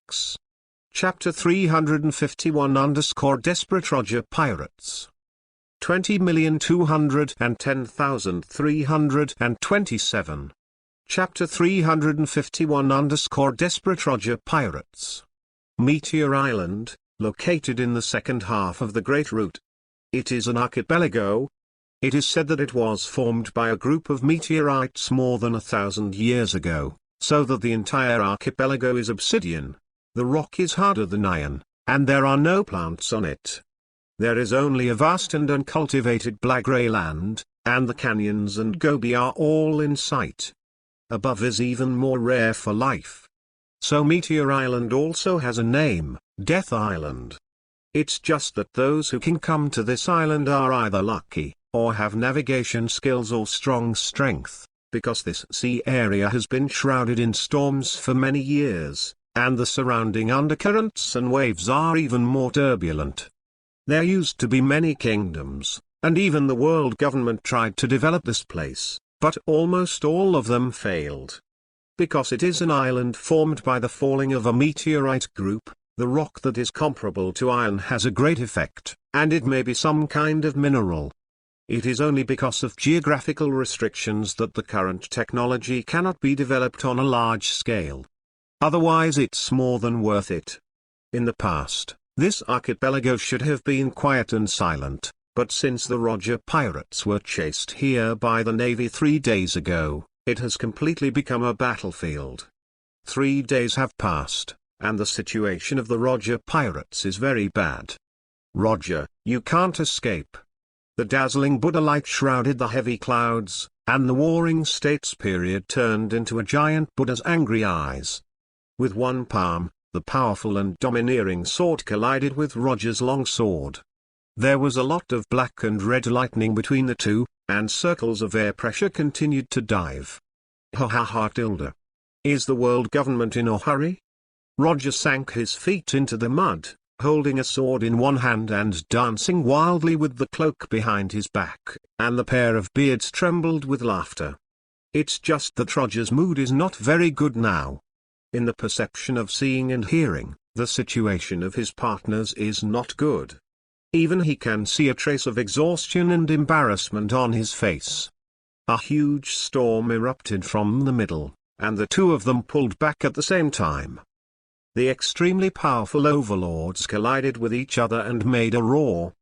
X. Chapter 351 Desperate Roger Pirates. 20,210,327. Chapter 351 Desperate Roger Pirates. Meteor Island, located in the second half of the Great Route. It is an archipelago. It is said that it was formed by a group of meteorites more than 1,000 years ago, so that the entire archipelago is obsidian. The rock is harder than iron, and there are no plants on it. There is only a vast and uncultivated black-grey land, and the canyons and gobi are all in sight. Above is even more rare for life. So Meteor Island also has a name, Death Island. It's just that those who can come to this island are either lucky, or have navigation skills or strong strength, because this sea area has been shrouded in storms for many years, and the surrounding undercurrents and waves are even more turbulent. There used to be many kingdoms, and even the world government tried to develop this place, but almost all of them failed. Because it is an island formed by the falling of a meteorite group, the rock that is comparable to iron has a great effect, and it may be some kind of mineral. It is only because of geographical restrictions that the current technology cannot be developed on a large scale. Otherwise it's more than worth it. In the past, this archipelago should have been quiet and silent, but since the Roger pirates were chased here by the Navy 3 days ago, it has completely become a battlefield. 3 days have passed, and the situation of the Roger pirates is very bad. Roger, you can't escape. The dazzling Buddha light shrouded the heavy clouds, and the Warring States period turned into a giant Buddha's angry eyes. With one palm, the powerful and domineering sword collided with Roger's long sword. There was a lot of black and red lightning between the two, and circles of air pressure continued to dive. Ha ha ha tilde. Is the world government in a hurry? Roger sank his feet into the mud, holding a sword in one hand and dancing wildly with the cloak behind his back, and the pair of beards trembled with laughter. It's just that Roger's mood is not very good now. In the perception of seeing and hearing, the situation of his partners is not good. Even he can see a trace of exhaustion and embarrassment on his face. A huge storm erupted from the middle, and the two of them pulled back at the same time. The extremely powerful overlords collided with each other and made a roar.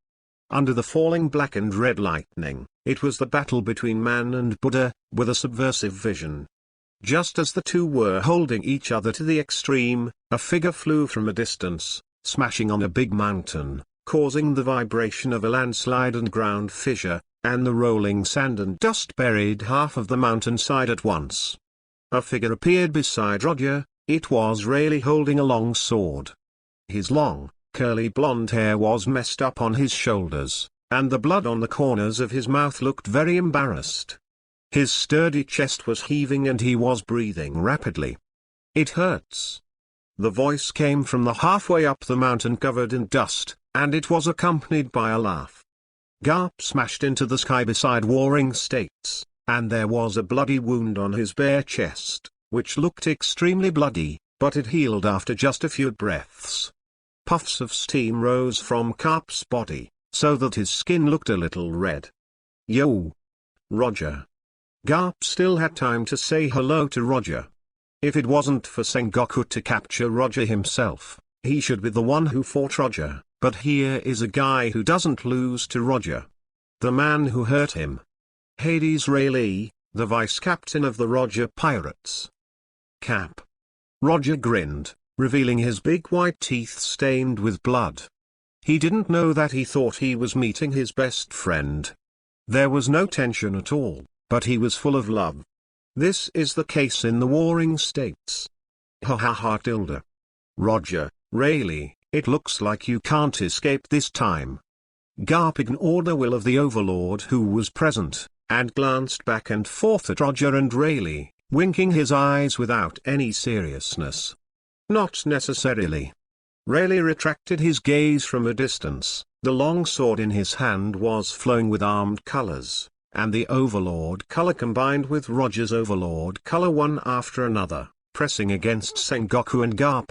Under the falling black and red lightning, it was the battle between man and Buddha, with a subversive vision. Just as the two were holding each other to the extreme, a figure flew from a distance, smashing on a big mountain, causing the vibration of a landslide and ground fissure, and the rolling sand and dust buried half of the mountainside at once. A figure appeared beside Roger. It was Rayleigh holding a long sword. His long, curly blonde hair was messed up on his shoulders, and the blood on the corners of his mouth looked very embarrassed. His sturdy chest was heaving and he was breathing rapidly. It hurts. The voice came from the halfway up the mountain covered in dust, and it was accompanied by a laugh. Garp smashed into the sky beside Warring States, and there was a bloody wound on his bare chest, which looked extremely bloody, but it healed after just a few breaths. Puffs of steam rose from Garp's body, so that his skin looked a little red. Yo! Roger. Garp still had time to say hello to Roger. If it wasn't for Sengoku to capture Roger himself, he should be the one who fought Roger, but here is a guy who doesn't lose to Roger. The man who hurt him. Hades Rayleigh, the vice-captain of the Roger pirates. Cap. Roger grinned, revealing his big white teeth stained with blood. He didn't know that he thought he was meeting his best friend. There was no tension at all, but he was full of love. This is the case in the Warring States. Ha ha ha tilde. Roger, Rayleigh, it looks like you can't escape this time. Garp ignored the will of the Overlord who was present, and glanced back and forth at Roger and Rayleigh, winking his eyes without any seriousness. Not necessarily. Rayleigh retracted his gaze from a distance. The long sword in his hand was flowing with armed colors, and the Overlord color combined with Roger's Overlord color one after another, pressing against Sengoku and Garp.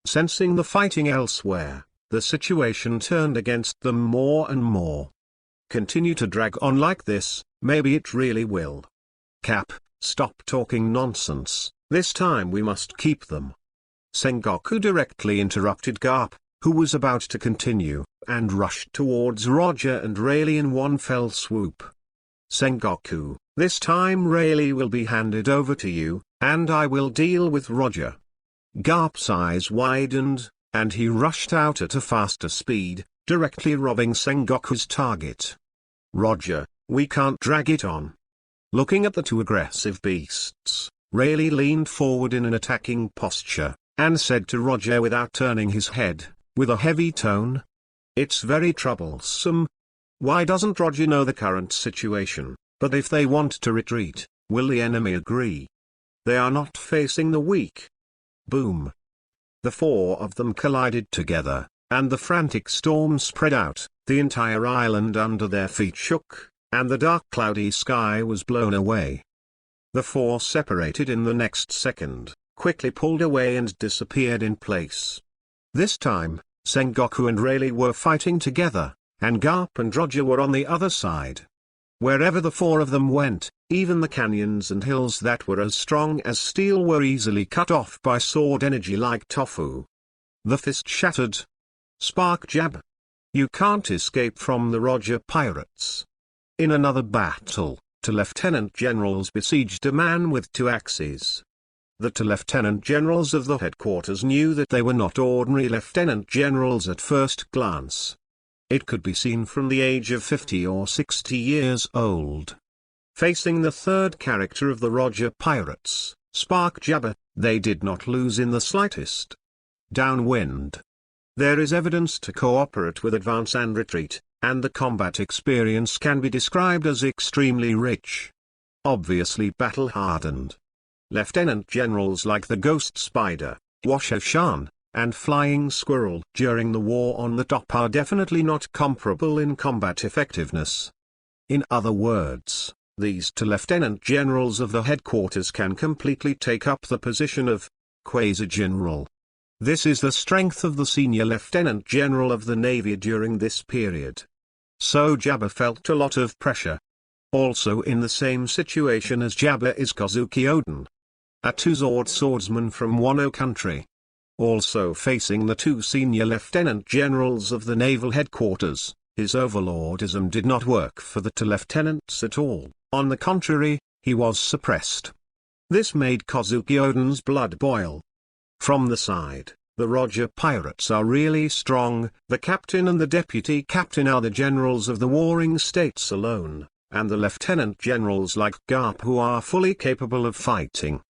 Sensing the fighting elsewhere, the situation turned against them more and more. Continue to drag on like this, maybe it really will. Cap, stop talking nonsense, this time we must keep them. Sengoku directly interrupted Garp, who was about to continue, and rushed towards Roger and Rayleigh in one fell swoop. Sengoku, this time Rayleigh will be handed over to you, and I will deal with Roger. Garp's eyes widened, and he rushed out at a faster speed, directly robbing Sengoku's target. Roger, we can't drag it on. Looking at the two aggressive beasts, Rayleigh leaned forward in an attacking posture, and said to Roger without turning his head, with a heavy tone, "It's very troublesome. Why doesn't Roger know the current situation? But if they want to retreat, will the enemy agree? They are not facing the weak." Boom. The four of them collided together, and the frantic storm spread out, the entire island under their feet shook, and the dark cloudy sky was blown away. The four separated in the next second, quickly pulled away and disappeared in place. This time, Sengoku and Rayleigh were fighting together, and Garp and Roger were on the other side. Wherever the four of them went, even the canyons and hills that were as strong as steel were easily cut off by sword energy like tofu. The fist shattered. Spark jab. You can't escape from the Roger pirates. In another battle, two lieutenant generals besieged a man with two axes. The two lieutenant generals of the headquarters knew that they were not ordinary lieutenant generals at first glance. It could be seen from the age of 50 or 60 years old. Facing the third character of the Roger pirates, Spark Jabber, they did not lose in the slightest. Downwind. There is evidence to cooperate with advance and retreat, and the combat experience can be described as extremely rich. Obviously battle-hardened. Lieutenant generals like the Ghost Spider, Washo-shan, and Flying Squirrel during the War on the Top are definitely not comparable in combat effectiveness. In other words, these two lieutenant generals of the headquarters can completely take up the position of quasi-general. This is the strength of the senior lieutenant general of the Navy during this period. So Jabba felt a lot of pressure. Also in the same situation as Jabba is Kozuki Oden, a two-sword swordsman from Wano country. Also facing the two senior lieutenant generals of the naval headquarters, his overlordism did not work for the two lieutenants at all, on the contrary, he was suppressed. This made Kozuki Oden's blood boil. From the side, the Roger pirates are really strong, the captain and the deputy captain are the generals of the warring states alone, and the lieutenant generals like Garp who are fully capable of fighting.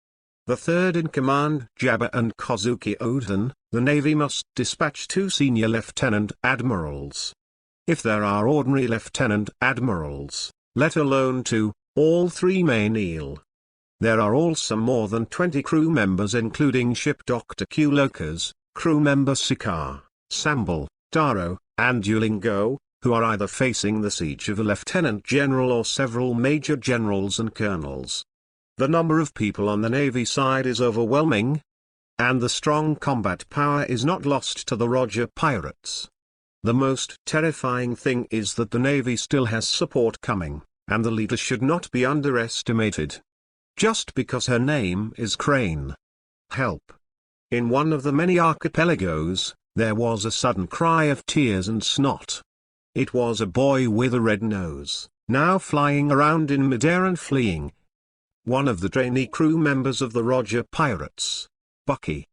The third in command, Jabba and Kozuki Oden, the Navy must dispatch two senior lieutenant admirals. If there are ordinary lieutenant admirals, let alone two, all three may kneel. There are also more than 20 crew members including ship Dr. Q Locas, crew member Sikar, Sambal, Taro, and Duolingo, who are either facing the siege of a lieutenant general or several major generals and colonels. The number of people on the Navy side is overwhelming, and the strong combat power is not lost to the Roger pirates. The most terrifying thing is that the Navy still has support coming, and the leader should not be underestimated. Just because her name is Crane. Help. In one of the many archipelagos, there was a sudden cry of tears and snot. It was a boy with a red nose, now flying around in midair and fleeing. One of the trainee crew members of the Roger pirates, Bucky.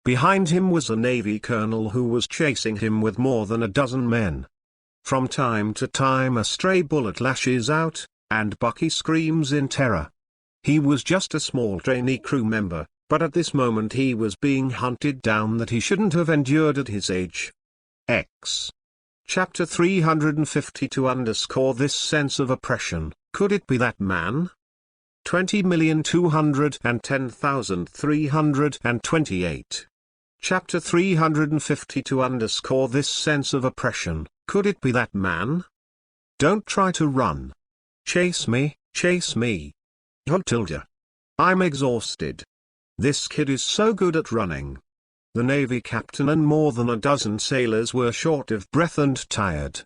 Behind him was a Navy colonel who was chasing him with more than a dozen men. From time to time a stray bullet lashes out, and Bucky screams in terror. He was just a small trainee crew member, but at this moment he was being hunted down that he shouldn't have endured at his age. X. Chapter 352 This sense of oppression, could it be that man? 20,210,328. Chapter 352 This sense of oppression, could it be that man? Don't try to run. Chase me, chase me. Tilda. I'm exhausted. This kid is so good at running. The Navy captain and more than a dozen sailors were short of breath and tired.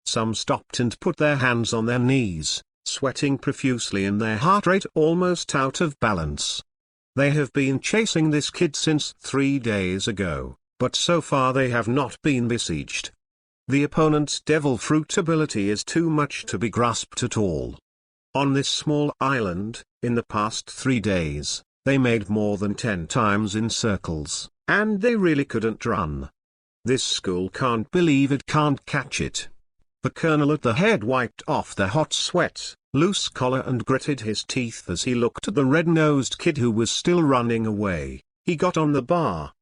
Some stopped and put their hands on their knees, sweating profusely and their heart rate almost out of balance. They have been chasing this kid since 3 days ago, but so far they have not been besieged. The opponent's devil fruit ability is too much to be grasped at all. On this small island, in the past 3 days, they made more than 10 times in circles, and they really couldn't run. This school can't believe it can't catch it. The colonel at the head wiped off the hot sweat, loose collar and gritted his teeth as he looked at the red-nosed kid who was still running away. He got on the bar.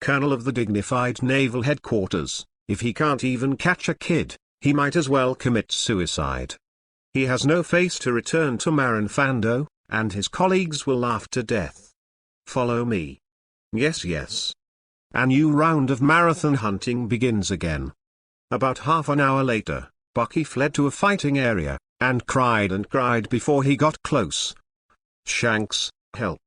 Colonel of the dignified naval headquarters, if he can't even catch a kid, he might as well commit suicide. He has no face to return to Marinfando, and his colleagues will laugh to death. Follow me. Yes, yes. A new round of marathon hunting begins again. About half an hour later, Bucky fled to a fighting area, and cried before he got close. Shanks, help.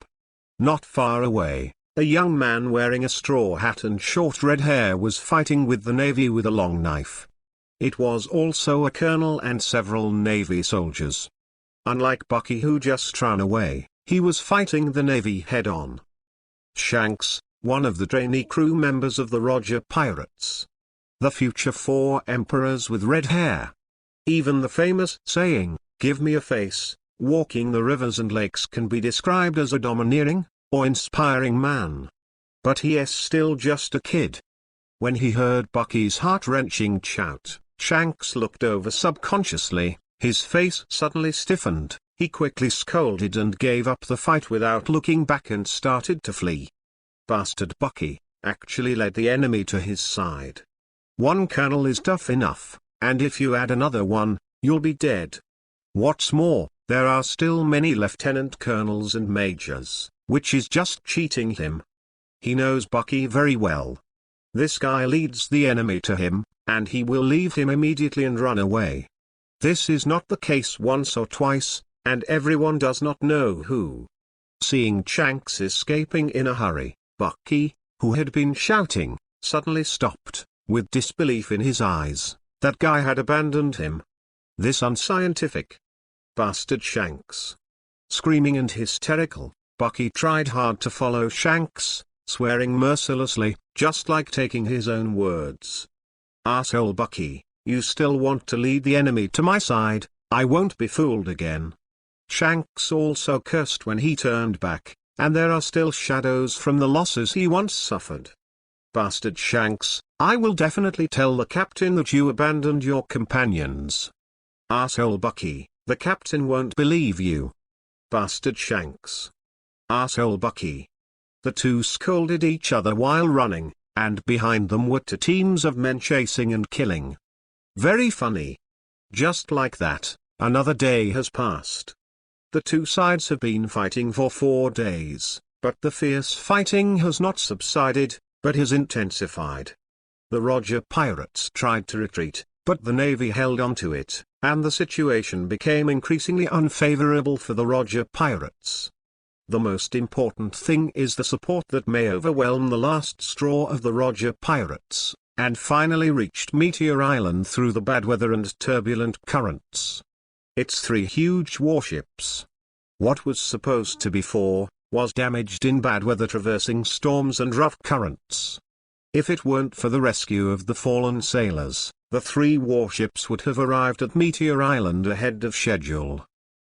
Not far away, a young man wearing a straw hat and short red hair was fighting with the Navy with a long knife. It was also a colonel and several Navy soldiers. Unlike Bucky who just ran away, he was fighting the Navy head-on. Shanks, one of the trainee crew members of the Roger Pirates. The future 4 emperors with red hair. Even the famous saying, "Give me a face," walking the rivers and lakes can be described as a domineering, or inspiring man. But he is still just a kid. When he heard Bucky's heart-wrenching shout, Shanks looked over subconsciously, his face suddenly stiffened, he quickly scolded and gave up the fight without looking back and started to flee. Bastard Bucky, actually led the enemy to his side. One colonel is tough enough, and if you add another one, you'll be dead. What's more, there are still many lieutenant colonels and majors, which is just cheating him. He knows Bucky very well. This guy leads the enemy to him, and he will leave him immediately and run away. This is not the case once or twice, and everyone does not know who. Seeing Shanks escaping in a hurry, Bucky, who had been shouting, suddenly stopped, with disbelief in his eyes. That guy had abandoned him. This unscientific bastard Shanks. Screaming and hysterical, Bucky tried hard to follow Shanks, swearing mercilessly, just like taking his own words. "Arsehole Bucky, you still want to lead the enemy to my side? I won't be fooled again." Shanks also cursed when he turned back, and there are still shadows from the losses he once suffered. "Bastard Shanks, I will definitely tell the captain that you abandoned your companions." "Arsehole Bucky, the captain won't believe you." "Bastard Shanks." "Arsehole Bucky." The two scolded each other while running, and behind them were 2 teams of men chasing and killing. Very funny. Just like that, another day has passed. The two sides have been fighting for 4 days, but the fierce fighting has not subsided, but has intensified. The Roger Pirates tried to retreat, but the Navy held on to it, and the situation became increasingly unfavorable for the Roger Pirates. The most important thing is the support that may overwhelm the last straw of the Roger Pirates, and finally reached Meteor Island through the bad weather and turbulent currents. Its 3 huge warships. What was supposed to be 4, was damaged in bad weather traversing storms and rough currents. If it weren't for the rescue of the fallen sailors, the 3 warships would have arrived at Meteor Island ahead of schedule.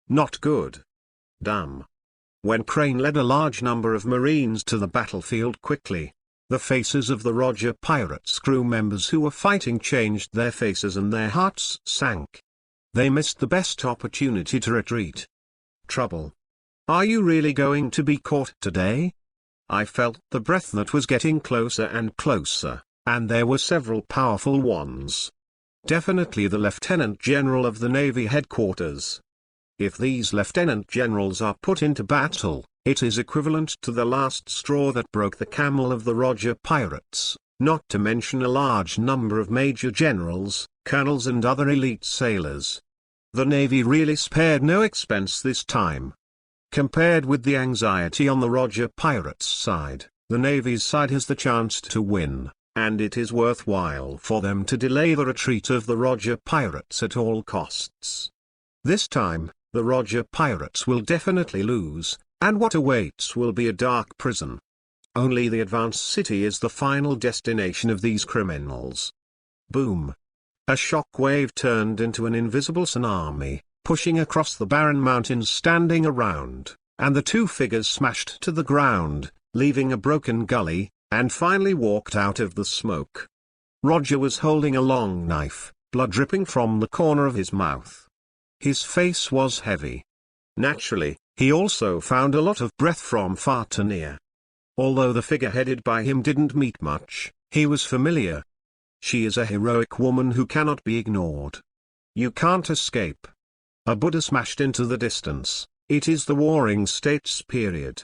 Not good. Damn. When Crane led a large number of Marines to the battlefield quickly, the faces of the Roger Pirates crew members who were fighting changed their faces and their hearts sank. They missed the best opportunity to retreat. Trouble. Are you really going to be caught today? I felt the breath that was getting closer and closer, and there were several powerful ones. Definitely the Lieutenant General of the Navy headquarters. If these lieutenant generals are put into battle, it is equivalent to the last straw that broke the camel of the Roger Pirates, not to mention a large number of major generals, colonels and other elite sailors. The Navy really spared no expense this time. Compared with the anxiety on the Roger Pirates' side, The Navy's side has the chance to win, and it is worthwhile for them to delay the retreat of the Roger pirates at all costs. This time, the Roger pirates will definitely lose, and what awaits will be a dark prison. Only the Advance City is the final destination of these criminals. Boom! A shock wave turned into an invisible tsunami, pushing across the barren mountains standing around, and the two figures smashed to the ground, leaving a broken gully, and finally walked out of the smoke. Roger was holding a long knife, blood dripping from the corner of his mouth. His face was heavy. Naturally, he also found a lot of breath from far to near. Although the figure headed by him didn't meet much, he was familiar. She is a heroic woman who cannot be ignored. You can't escape. A Buddha smashed into the distance. It is the Warring States period.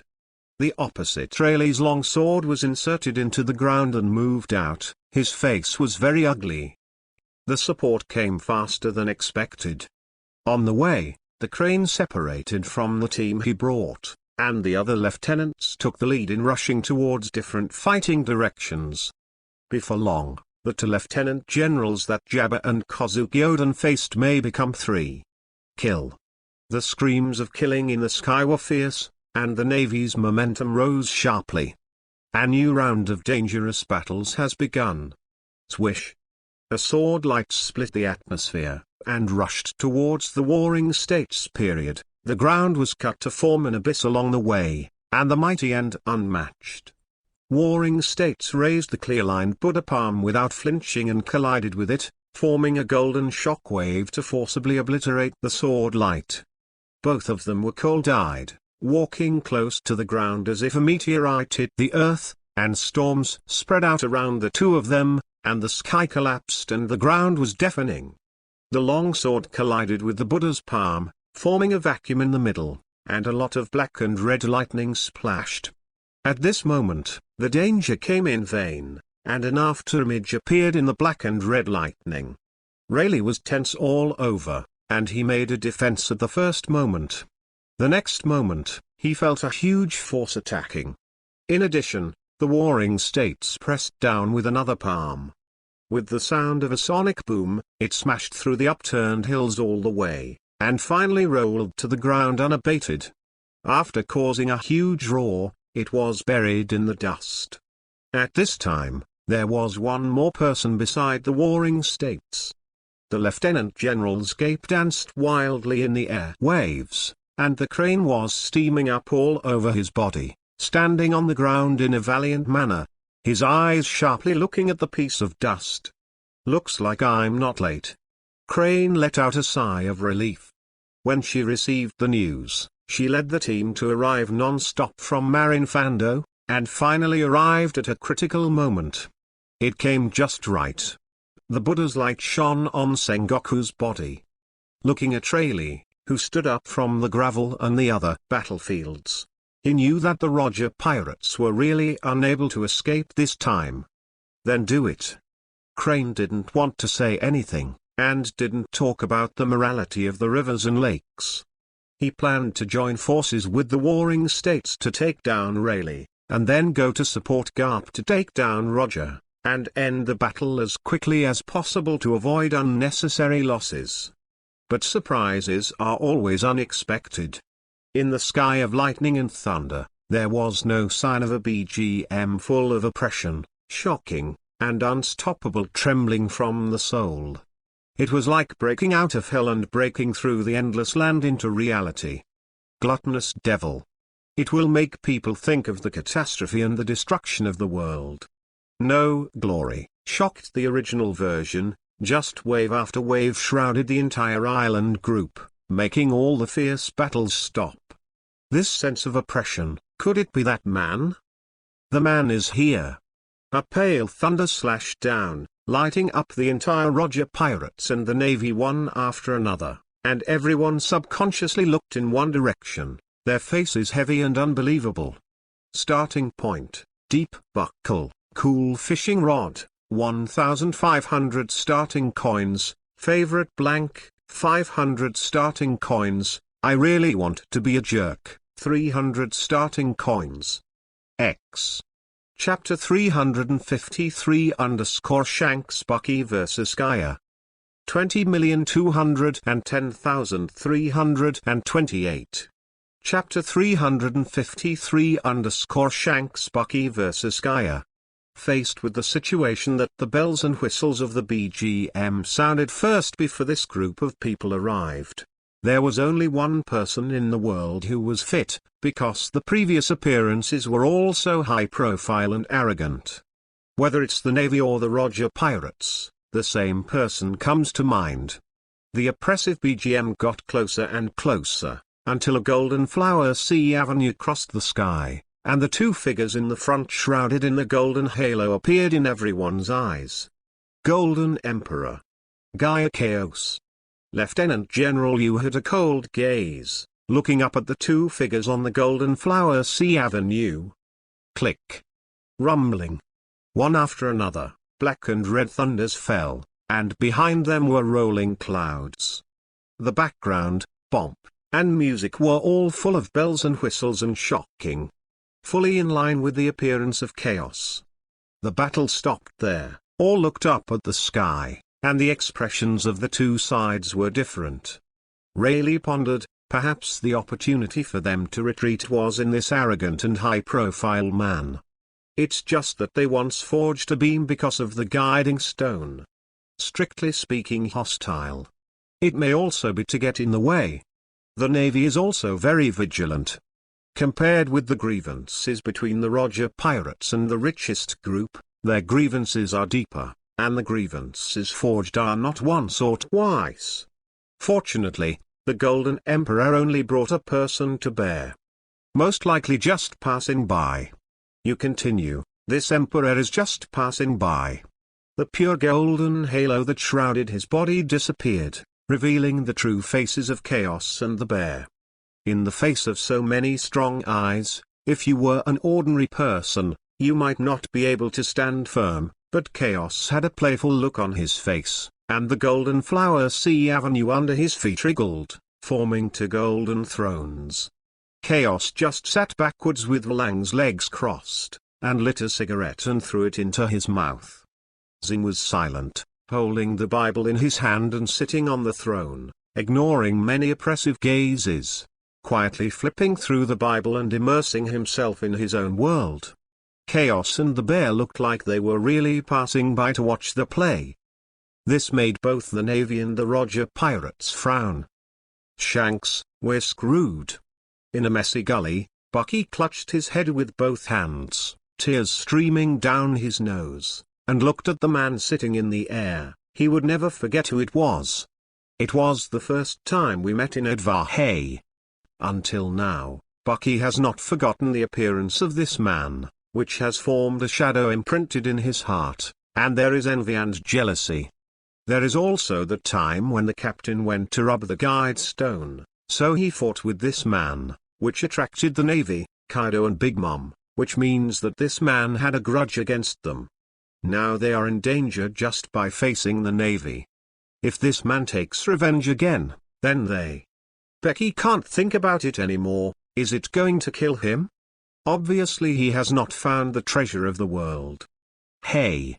The opposite Rayleigh's long sword was inserted into the ground and moved out. His face was very ugly. The support came faster than expected. On the way, the crane separated from the team he brought, and the other lieutenants took the lead in rushing towards different fighting directions. Before long, the two lieutenant generals that Jabba and Kozuki Oden faced may become 3. Kill. The screams of killing in the sky were fierce, and the Navy's momentum rose sharply. A new round of dangerous battles has begun. Swish. A sword light split the atmosphere, and rushed towards the Warring States period. The ground was cut to form an abyss along the way, and the mighty and unmatched Warring States raised the clear-lined Buddha palm without flinching and collided with it, forming a golden shockwave to forcibly obliterate the sword light. Both of them were cold-eyed, walking close to the ground as if a meteorite hit the earth, and storms spread out around the two of them, and the sky collapsed and the ground was deafening. The long sword collided with the Buddha's palm, forming a vacuum in the middle, and a lot of black and red lightning splashed. At this moment, the danger came in vain, and an afterimage appeared in the black and red lightning. Rayleigh was tense all over, and he made a defense at the first moment. The next moment, he felt a huge force attacking. In addition, the Warring States pressed down with another palm. With the sound of a sonic boom, it smashed through the upturned hills all the way, and finally rolled to the ground unabated. After causing a huge roar, it was buried in the dust. At this time, there was one more person beside the Warring States. The lieutenant general's cape danced wildly in the air waves, and the crane was steaming up all over his body, standing on the ground in a valiant manner, his eyes sharply looking at the piece of dust. "Looks like I'm not late." Crane let out a sigh of relief. When she received the news, she led the team to arrive non-stop from Marinfando, and finally arrived at a critical moment. It came just right. The Buddha's light shone on Sengoku's body. Looking at Rayleigh, who stood up from the gravel and the other battlefields, he knew that the Roger pirates were really unable to escape this time. Then do it. Crane didn't want to say anything, and didn't talk about the morality of the rivers and lakes. He planned to join forces with the Warring States to take down Rayleigh, and then go to support Garp to take down Roger, and end the battle as quickly as possible to avoid unnecessary losses. But surprises are always unexpected. In the sky of lightning and thunder, there was no sign of a BGM full of oppression, shocking, and unstoppable trembling from the soul. It was like breaking out of hell and breaking through the endless land into reality. Gluttonous devil. It will make people think of the catastrophe and the destruction of the world. No glory, shocked the original version, just wave after wave shrouded the entire island group, making all the fierce battles stop. This sense of oppression, could it be that man? The man is here. A pale thunder slashed down, lighting up the entire Roger pirates and the Navy one after another, and everyone subconsciously looked in one direction, their faces heavy and unbelievable. Starting point, deep buckle, cool fishing rod, 1,500 starting coins, favorite blank, 500 starting coins, I really want to be a jerk, 300 starting coins. X. Chapter 353 Shanks Bucky vs. Gaia. 20,210,328. Chapter 353 Shanks Bucky vs. Gaia. Faced with the situation that the bells and whistles of the BGM sounded first before this group of people arrived, there was only one person in the world who was fit, because the previous appearances were all so high profile and arrogant. Whether it's the Navy or the Roger Pirates, the same person comes to mind. The oppressive BGM got closer and closer, until a golden flower sea avenue crossed the sky, and the two figures in the front shrouded in a golden halo appeared in everyone's eyes. Golden Emperor Gaia Chaos. Lieutenant General Yu had a cold gaze, looking up at the two figures on the golden flower sea avenue. Click. Rumbling. One after another, black and red thunders fell, and behind them were rolling clouds. The background, pomp, and music were all full of bells and whistles and shocking. Fully in line with the appearance of chaos. The battle stopped there, all looked up at the sky, and the expressions of the two sides were different. Rayleigh pondered, perhaps the opportunity for them to retreat was in this arrogant and high-profile man. It's just that they once forged a beam because of the guiding stone. Strictly speaking hostile. It may also be to get in the way. The Navy is also very vigilant. Compared with the grievances between the Roger Pirates and the richest group, their grievances are deeper, and the grievances forged are not once or twice. Fortunately, the Golden Emperor only brought a person to bear. Most likely just passing by. You continue, this Emperor is just passing by. The pure golden halo that shrouded his body disappeared, revealing the true faces of Chaos and the Bear. In the face of so many strong eyes, if you were an ordinary person, you might not be able to stand firm, but Chaos had a playful look on his face, and the golden flower sea avenue under his feet wriggled, forming two golden thrones. Chaos just sat backwards with Lang's legs crossed, and lit a cigarette and threw it into his mouth. Zing was silent, holding the Bible in his hand and sitting on the throne, ignoring many oppressive gazes. Quietly flipping through the Bible and immersing himself in his own world. Chaos and the Bear looked like they were really passing by to watch the play. This made both the Navy and the Roger Pirates frown. Shanks, we're screwed. In a messy gully, Bucky clutched his head with both hands, tears streaming down his nose, and looked at the man sitting in the air. He would never forget who it was. It was the first time we met in Advahe. Until now, Bucky has not forgotten the appearance of this man, which has formed a shadow imprinted in his heart, and there is envy and jealousy. There is also the time when the captain went to rub the guide stone, so he fought with this man, which attracted the Navy, Kaido and Big Mom, which means that this man had a grudge against them. Now they are in danger just by facing the Navy. If this man takes revenge again, then Becky can't think about it anymore. Is it going to kill him? Obviously he has not found the treasure of the world. Hey!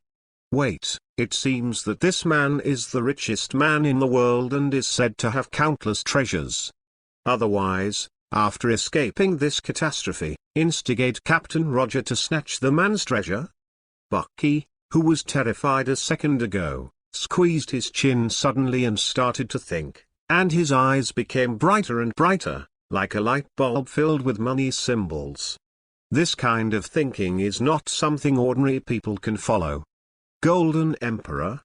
Wait, it seems that this man is the richest man in the world and is said to have countless treasures. Otherwise, after escaping this catastrophe, instigate Captain Roger to snatch the man's treasure? Bucky, who was terrified a second ago, squeezed his chin suddenly and started to think. And his eyes became brighter and brighter, like a light bulb filled with money symbols. This kind of thinking is not something ordinary people can follow. Golden Emperor?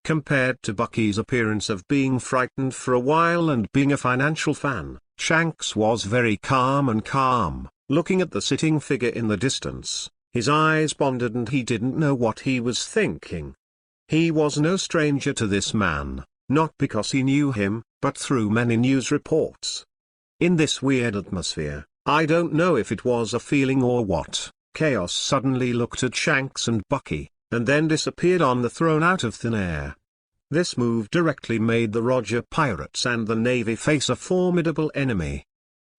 Compared to Bucky's appearance of being frightened for a while and being a financial fan, Shanks was very calm, looking at the sitting figure in the distance. His eyes pondered and he didn't know what he was thinking. He was no stranger to this man. Not because he knew him, but through many news reports. In this weird atmosphere, I don't know if it was a feeling or what, Chaos suddenly looked at Shanks and Bucky, and then disappeared on the throne out of thin air. This move directly made the Roger Pirates and the Navy face a formidable enemy.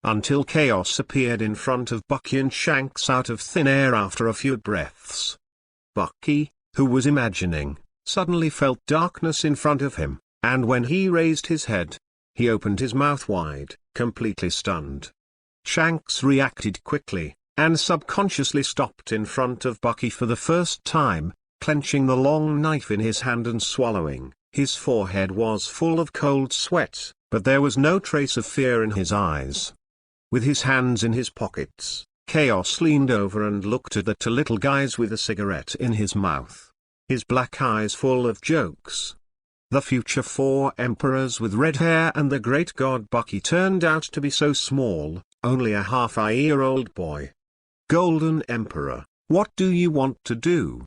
until Chaos appeared in front of Bucky and Shanks out of thin air after a few breaths. Bucky, who was imagining, suddenly felt darkness in front of him, and when he raised his head, he opened his mouth wide, completely stunned. Shanks reacted quickly, and subconsciously stopped in front of Bucky for the first time, clenching the long knife in his hand and swallowing. His forehead was full of cold sweat, but there was no trace of fear in his eyes. With his hands in his pockets, Chaos leaned over and looked at the two little guys with a cigarette in his mouth, his black eyes full of jokes. The future 4 emperors with red hair and the great god Bucky turned out to be so small, only a half-a-year-old boy. Golden Emperor, what do you want to do?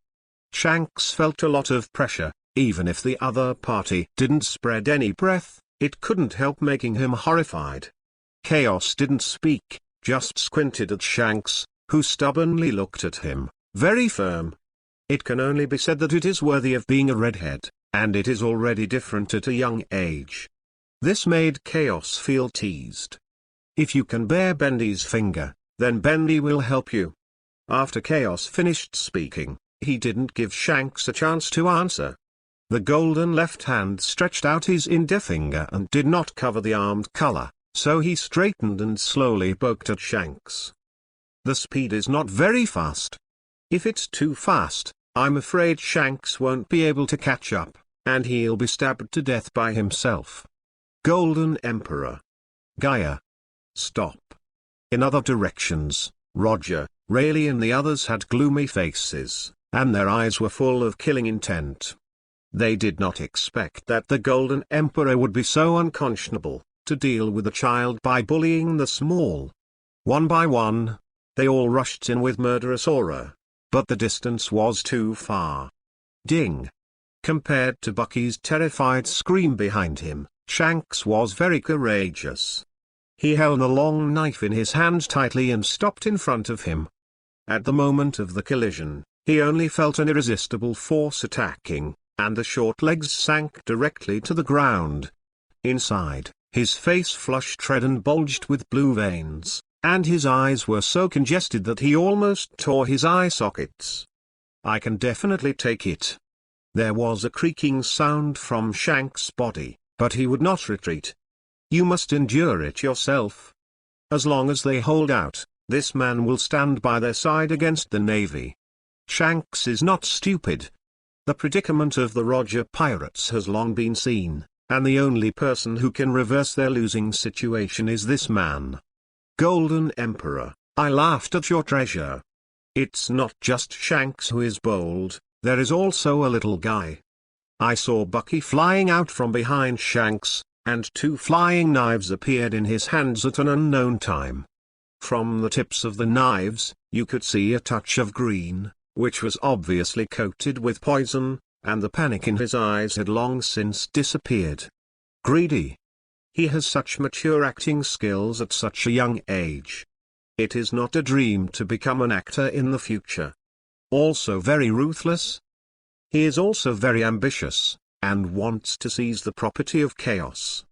Shanks felt a lot of pressure. Even if the other party didn't spread any breath, it couldn't help making him horrified. Chaos didn't speak, just squinted at Shanks, who stubbornly looked at him, very firm. It can only be said that it is worthy of being a redhead, and it is already different at a young age. This made Chaos feel teased. If you can bear Bendy's finger, then Bendy will help you. After Chaos finished speaking, he didn't give Shanks a chance to answer. The golden left hand stretched out his index-finger and did not cover the armed color, so he straightened and slowly poked at Shanks. The speed is not very fast. If it's too fast, I'm afraid Shanks won't be able to catch up, and he'll be stabbed to death by himself. Golden Emperor. Gaia. Stop. In other directions, Roger, Rayleigh and the others had gloomy faces, and their eyes were full of killing intent. They did not expect that the Golden Emperor would be so unconscionable, to deal with a child by bullying the small. One by one, they all rushed in with murderous aura, but the distance was too far. Ding! Compared to Bucky's terrified scream behind him, Shanks was very courageous. He held a long knife in his hand tightly and stopped in front of him. At the moment of the collision, he only felt an irresistible force attacking, and the short legs sank directly to the ground. Inside, his face flushed red and bulged with blue veins, and his eyes were so congested that he almost tore his eye sockets. I can definitely take it. There was a creaking sound from Shanks' body, but he would not retreat. You must endure it yourself. As long as they hold out, this man will stand by their side against the Navy. Shanks is not stupid. The predicament of the Roger pirates has long been seen, and the only person who can reverse their losing situation is this man. Golden Emperor, I laughed at your treasure. It's not just Shanks who is bold, there is also a little guy. I saw Bucky flying out from behind Shanks, and 2 flying knives appeared in his hands at an unknown time. From the tips of the knives, you could see a touch of green, which was obviously coated with poison, and the panic in his eyes had long since disappeared. Greedy. He has such mature acting skills at such a young age. It is not a dream to become an actor in the future. Also very ruthless. He is also very ambitious, and wants to seize the property of Chaos.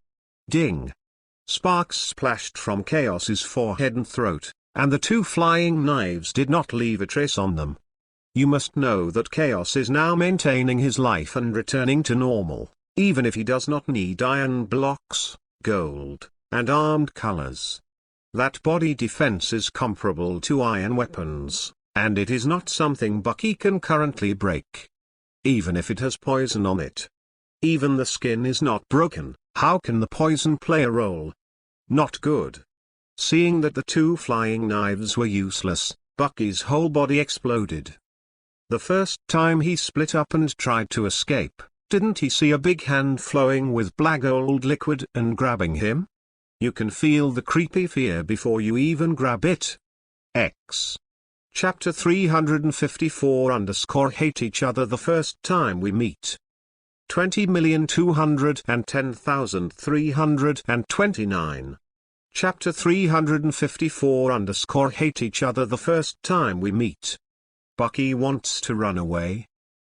Ding! Sparks splashed from Chaos's forehead and throat, and the 2 flying knives did not leave a trace on them. You must know that Chaos is now maintaining his life and returning to normal, even if he does not need iron blocks, gold, and armed colors. That body defense is comparable to iron weapons, and it is not something Bucky can currently break. Even if it has poison on it. Even the skin is not broken, how can the poison play a role? Not good. Seeing that the 2 flying knives were useless, Bucky's whole body exploded. The first time he split up and tried to escape, didn't he see a big hand flowing with black gold liquid and grabbing him? You can feel the creepy fear before you even grab it. X. Chapter 354_Hate each other the first time we meet. 20,210,329. Chapter 354_Hate each other the first time we meet. Bucky wants to run away.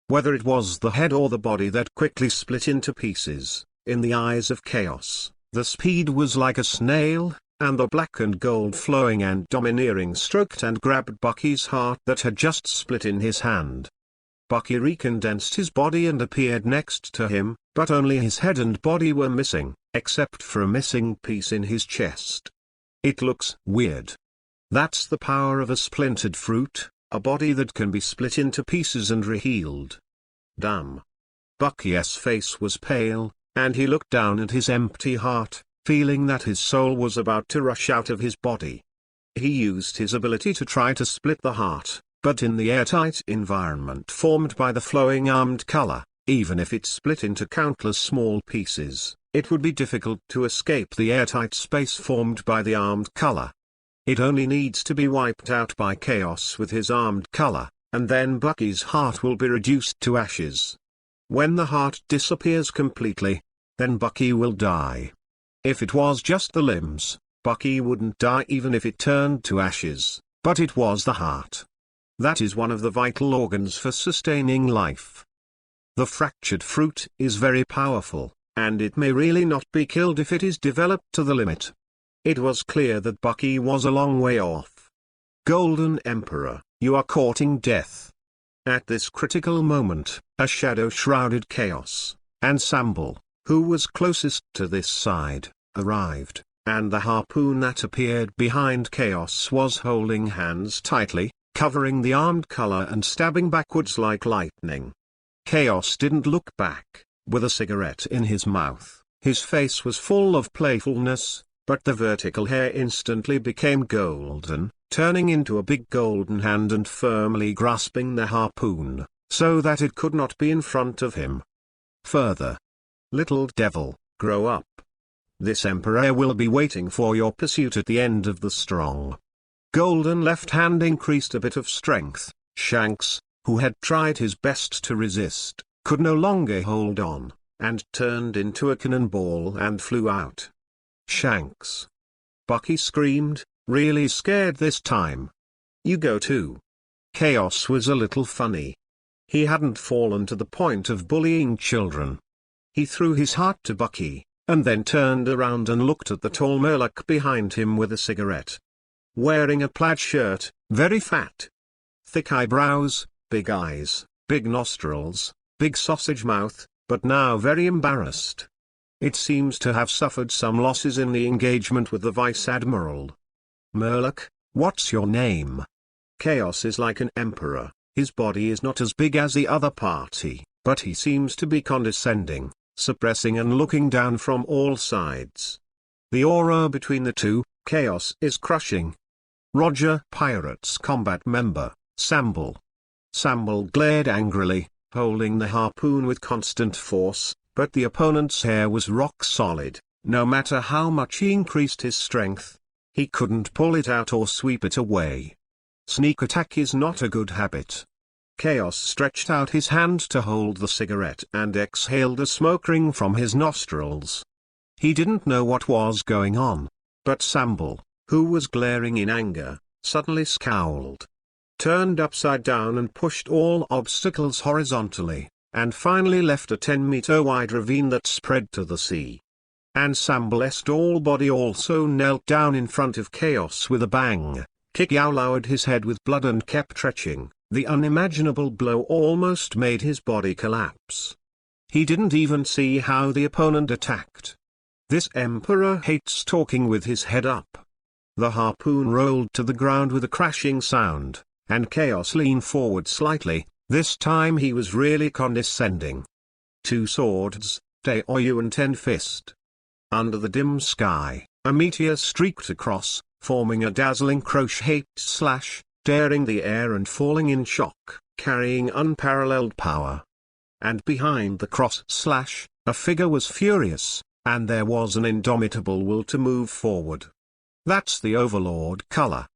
Whether it was the head or the body that quickly split into pieces, in the eyes of Chaos, the speed was like a snail, and the black and gold flowing and domineering stroked and grabbed Bucky's heart that had just split in his hand. Bucky recondensed his body and appeared next to him, but only his head and body were missing, except for a missing piece in his chest. It looks weird. That's the power of a splintered fruit, a body that can be split into pieces and rehealed. Damn. Bucky's face was pale, and he looked down at his empty heart, feeling that his soul was about to rush out of his body. He used his ability to try to split the heart, but in the airtight environment formed by the flowing armed color, even if it split into countless small pieces, it would be difficult to escape the airtight space formed by the armed color. It only needs to be wiped out by chaos with his armed color, and then Bucky's heart will be reduced to ashes. When the heart disappears completely, then Bucky will die. If it was just the limbs, Bucky wouldn't die even if it turned to ashes, but it was the heart. That is one of the vital organs for sustaining life. The fractured fruit is very powerful, and it may really not be killed if it is developed to the limit. It was clear that Bucky was a long way off. Golden Emperor, you are courting death. At this critical moment, a shadow shrouded Chaos, and Sambal, who was closest to this side, arrived, and the harpoon that appeared behind Chaos was holding hands tightly, covering the armed color and stabbing backwards like lightning. Chaos didn't look back, with a cigarette in his mouth. His face was full of playfulness, but the vertical hair instantly became golden, turning into a big golden hand and firmly grasping the harpoon, so that it could not be in front of him. Further. Little devil, grow up. This emperor will be waiting for your pursuit at the end of the strong. Golden left hand increased a bit of strength. Shanks, who had tried his best to resist, could no longer hold on, and turned into a cannonball and flew out. Shanks. Bucky screamed, really scared this time. You go too. Chaos was a little funny. He hadn't fallen to the point of bullying children. He threw his heart to Bucky, and then turned around and looked at the tall Murloc behind him with a cigarette. Wearing a plaid shirt, very fat. Thick eyebrows, big eyes, big nostrils, big sausage mouth, but now very embarrassed. It seems to have suffered some losses in the engagement with the Vice Admiral. Murloc, what's your name? Chaos is like an emperor, his body is not as big as the other party, but he seems to be condescending, suppressing and looking down from all sides. The aura between the two, Chaos is crushing. Roger, Pirates Combat member, Sambal. Sambal glared angrily, holding the harpoon with constant force, but the opponent's hair was rock solid. No matter how much he increased his strength, he couldn't pull it out or sweep it away. Sneak attack is not a good habit. Chaos stretched out his hand to hold the cigarette and exhaled a smoke ring from his nostrils. He didn't know what was going on, but Sambal, who was glaring in anger, suddenly scowled, turned upside down and pushed all obstacles horizontally, and finally left a 10-meter wide ravine that spread to the sea. And Sambal's tall body also knelt down in front of Chaos with a bang. Kikyo lowered his head with blood and kept retching. The unimaginable blow almost made his body collapse. He didn't even see how the opponent attacked. This emperor hates talking with his head up. The harpoon rolled to the ground with a crashing sound, and Chaos leaned forward slightly. This time he was really condescending. 2 swords, Daoyu and 10 fist. Under the dim sky, a meteor streaked across, forming a dazzling crochet slash, tearing the air and falling in shock, carrying unparalleled power. And behind the cross slash, a figure was furious, and there was an indomitable will to move forward. That's the Overlord color.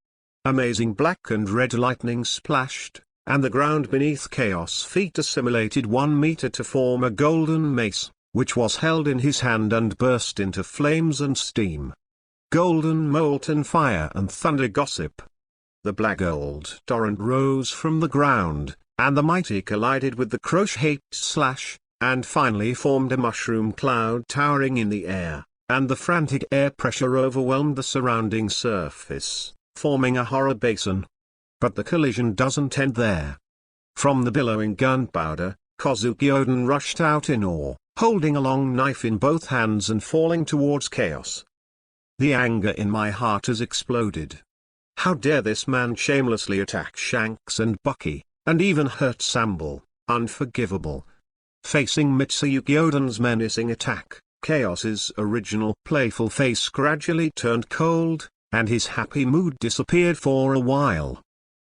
Amazing black and red lightning splashed, and the ground beneath Chaos' feet assimilated 1 meter to form a golden mace, which was held in his hand and burst into flames and steam. Golden molten fire and thunder gossip. The black gold torrent rose from the ground, and the mighty collided with the crochet slash, and finally formed a mushroom cloud towering in the air. and the frantic air pressure overwhelmed the surrounding surface, forming a horror basin. But the collision doesn't end there. From the billowing gunpowder, Kozuki Oden rushed out in awe, holding a long knife in both hands and falling towards Chaos. The anger in my heart has exploded. How dare this man shamelessly attack Shanks and Bucky, and even hurt Samble? Unforgivable. Facing Mitsuyuki Oden's menacing attack, Chaos's original playful face gradually turned cold, and his happy mood disappeared for a while.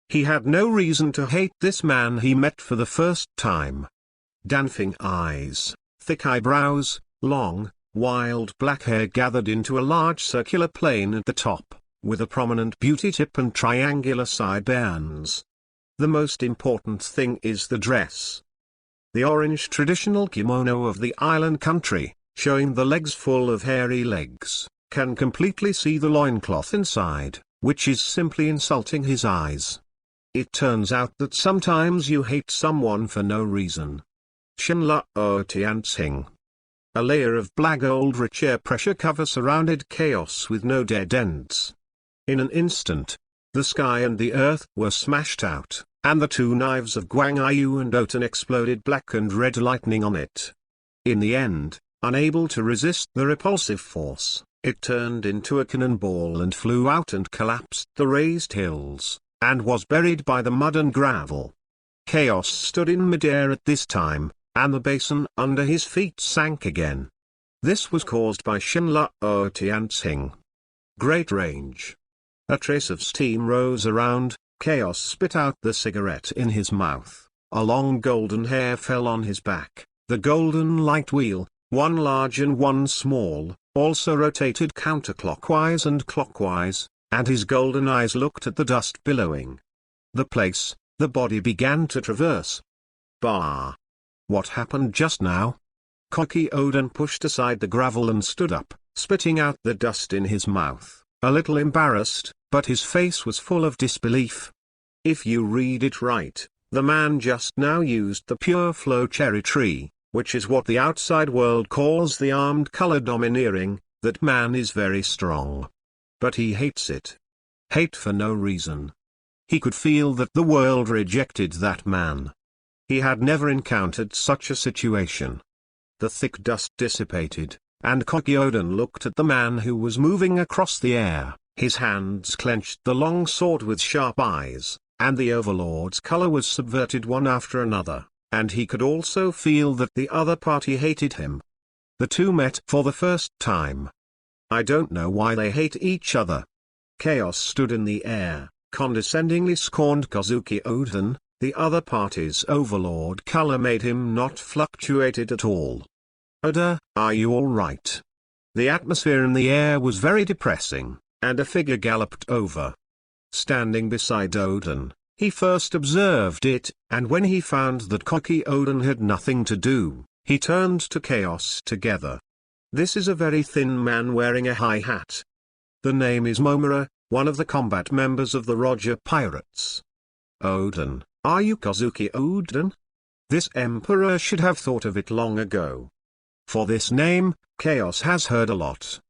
He had no reason to hate this man he met for the first time. Dancing eyes, thick eyebrows, long, wild black hair gathered into a large circular plane at the top, with a prominent beauty tip and triangular sidebands. The most important thing is the dress. The orange traditional kimono of the island country, showing the legs full of hairy legs, can completely see the loincloth inside, which is simply insulting his eyes. It turns out that sometimes you hate someone for no reason. Shinla Otiansing. A layer of black gold rich air pressure cover surrounded Chaos with no dead ends. In an instant, the sky and the earth were smashed out, and the two knives of Guangyu and Oten exploded black and red lightning on it. In the end, unable to resist the repulsive force, it turned into a cannonball and flew out and collapsed the raised hills, and was buried by the mud and gravel. Chaos stood in midair at this time, and the basin under his feet sank again. This was caused by Shinla Otiansing. Great range. A trace of steam rose around. Chaos spit out the cigarette in his mouth. A long golden hair fell on his back. The golden light wheel, one large and one small, also rotated counterclockwise and clockwise, and his golden eyes looked at the dust billowing. The place, the body began to traverse. Bah! What happened just now? Koki Oden pushed aside the gravel and stood up, spitting out the dust in his mouth, a little embarrassed, but his face was full of disbelief. If you read it right, the man just now used the pure flow cherry tree, which is what the outside world calls the armed color domineering. That man is very strong. But he hates it. Hate for no reason. He could feel that the world rejected that man. He had never encountered such a situation. The thick dust dissipated, and Koki Oden looked at the man who was moving across the air. His hands clenched the long sword with sharp eyes, and the overlord's color was subverted one after another, and he could also feel that the other party hated him. The two met for the first time. I don't know why they hate each other. Chaos stood in the air, condescendingly scorned Kozuki Oden. The other party's overlord color made him not fluctuated at all. Oda, are you all right? The atmosphere in the air was very depressing, and a figure galloped over. Standing beside Oden, he first observed it, and when he found that Koki Oden had nothing to do, he turned to Chaos together. This is a very thin man wearing a high hat. The name is Momura, one of the combat members of the Roger Pirates. Oden, are you Kozuki Oden? This emperor should have thought of it long ago. For this name, Chaos has heard a lot.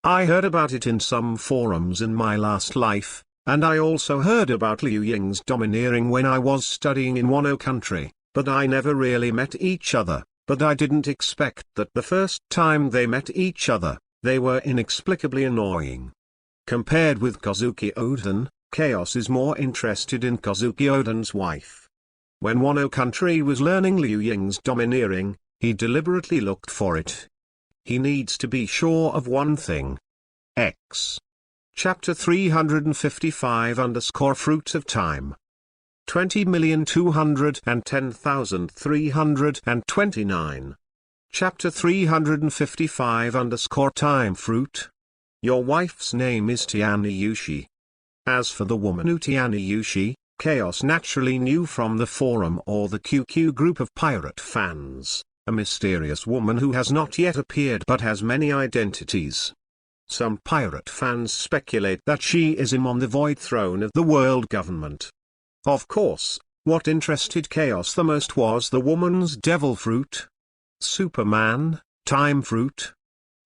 I heard about it in some forums in my last life, and I also heard about Liu Ying's domineering when I was studying in Wano country, but I never really met each other. But I didn't expect that the first time they met each other, they were inexplicably annoying. Compared with Kozuki Oden, Chaos is more interested in Kozuki Oden's wife. When Wano country was learning Liu Ying's domineering, he deliberately looked for it. He needs to be sure of one thing. X. Chapter 355 Fruit of Time. 20,210,329. Chapter 355 Time Fruit. Your wife's name is Tiani Yushi. As for the woman Utiani Yushi, Chaos naturally knew from the forum or the QQ group of pirate fans, a mysterious woman who has not yet appeared but has many identities. Some pirate fans speculate that she is on the void throne of the world government. Of course, what interested Chaos the most was the woman's devil fruit. Superman, time fruit.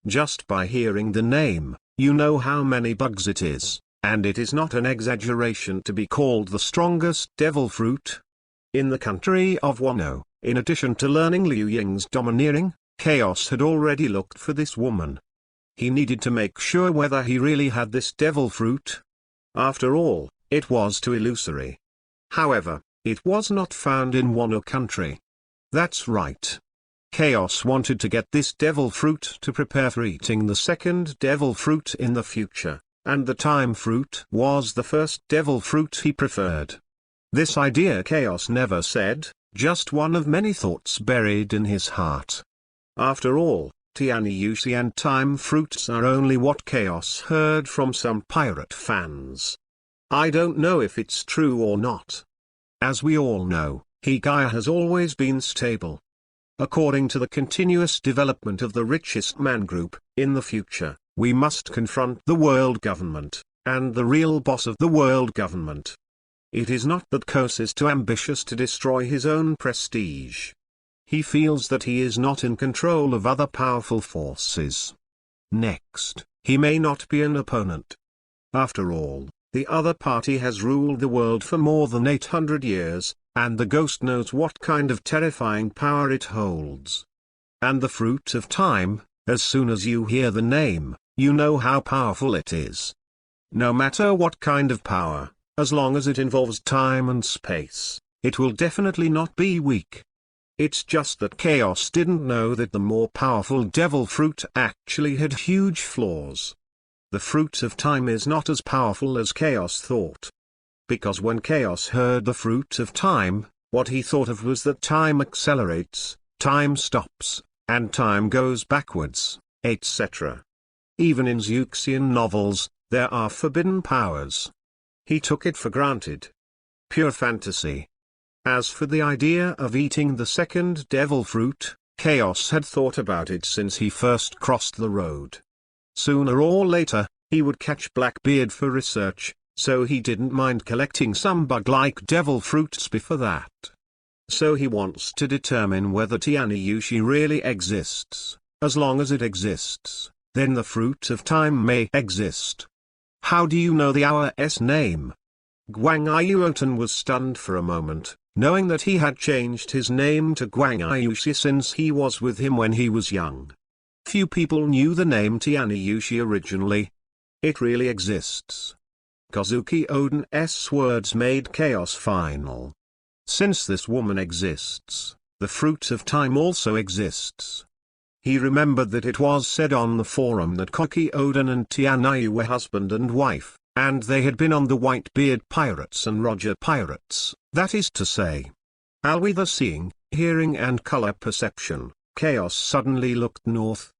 Just by hearing the name, you know how many bugs it is, and it is not an exaggeration to be called the strongest devil fruit. In the country of Wano, in addition to learning Liu Ying's domineering, Chaos had already looked for this woman. He needed to make sure whether he really had this devil fruit. After all, it was too illusory. However, it was not found in Wano country. That's right. Chaos wanted to get this devil fruit to prepare for eating the second devil fruit in the future, and the time fruit was the first devil fruit he preferred. This idea Chaos never said, just one of many thoughts buried in his heart. After all, Tianyushi and time fruits are only what Chaos heard from some pirate fans. I don't know if it's true or not. As we all know, Higaya has always been stable. According to the continuous development of the richest man group, in the future, we must confront the world government, and the real boss of the world government. It is not that Kos is too ambitious to destroy his own prestige. He feels that he is not in control of other powerful forces. Next, he may not be an opponent. After all, the other party has ruled the world for more than 800 years, and the ghost knows what kind of terrifying power it holds. And the fruit of time, as soon as you hear the name, you know how powerful it is. No matter what kind of power, as long as it involves time and space, it will definitely not be weak. It's just that Chaos didn't know that the more powerful devil fruit actually had huge flaws. The fruit of time is not as powerful as Chaos thought. Because when Chaos heard the fruit of time, what he thought of was that time accelerates, time stops, and time goes backwards, etc. Even in Zeuxian novels, there are forbidden powers. He took it for granted. Pure fantasy. As for the idea of eating the second devil fruit, Chaos had thought about it since he first crossed the road. Sooner or later, he would catch Blackbeard for research, so he didn't mind collecting some bug-like devil fruits before that. So he wants to determine whether Tianyushi really exists. As long as it exists, then the fruit of time may exist. How do you know the hour's name? Guangayuotan was stunned for a moment, knowing that he had changed his name to Guangayushi since he was with him when he was young. Few people knew the name Tianyushi originally. It really exists. Kazuki Oden's words made Chaos final. Since this woman exists, the fruit of time also exists. He remembered that it was said on the forum that Koki Oden and Tianayu were husband and wife, and they had been on the Whitebeard Pirates and Roger Pirates, that is to say. With the seeing, hearing and color perception, Chaos suddenly looked north.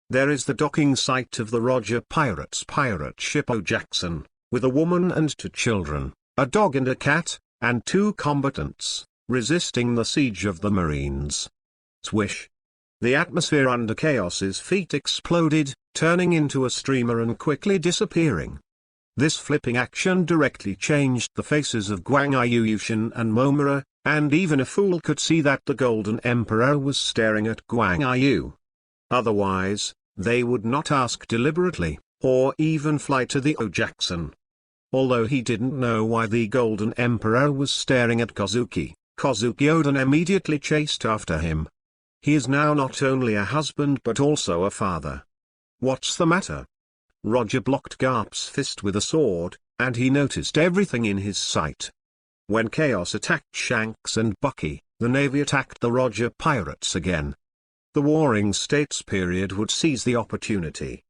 There is the docking site of the Roger Pirates pirate ship O'Jackson, with a woman and 2 children, a dog and a cat, and 2 combatants, resisting the siege of the Marines. Swish! The atmosphere under Chaos's feet exploded, turning into a streamer and quickly disappearing. This flipping action directly changed the faces of Guangayushin and Momura, and even a fool could see that the Golden Emperor was staring at Guangayu. Otherwise, they would not ask deliberately, or even fly to the O'Jackson. Although he didn't know why the Golden Emperor was staring at Kazuki, Kazuki Oden immediately chased after him. He is now not only a husband but also a father. What's the matter? Roger blocked Garp's fist with a sword, and he noticed everything in his sight. When Chaos attacked Shanks and Bucky, the Navy attacked the Roger Pirates again. The Warring States period would seize the opportunity.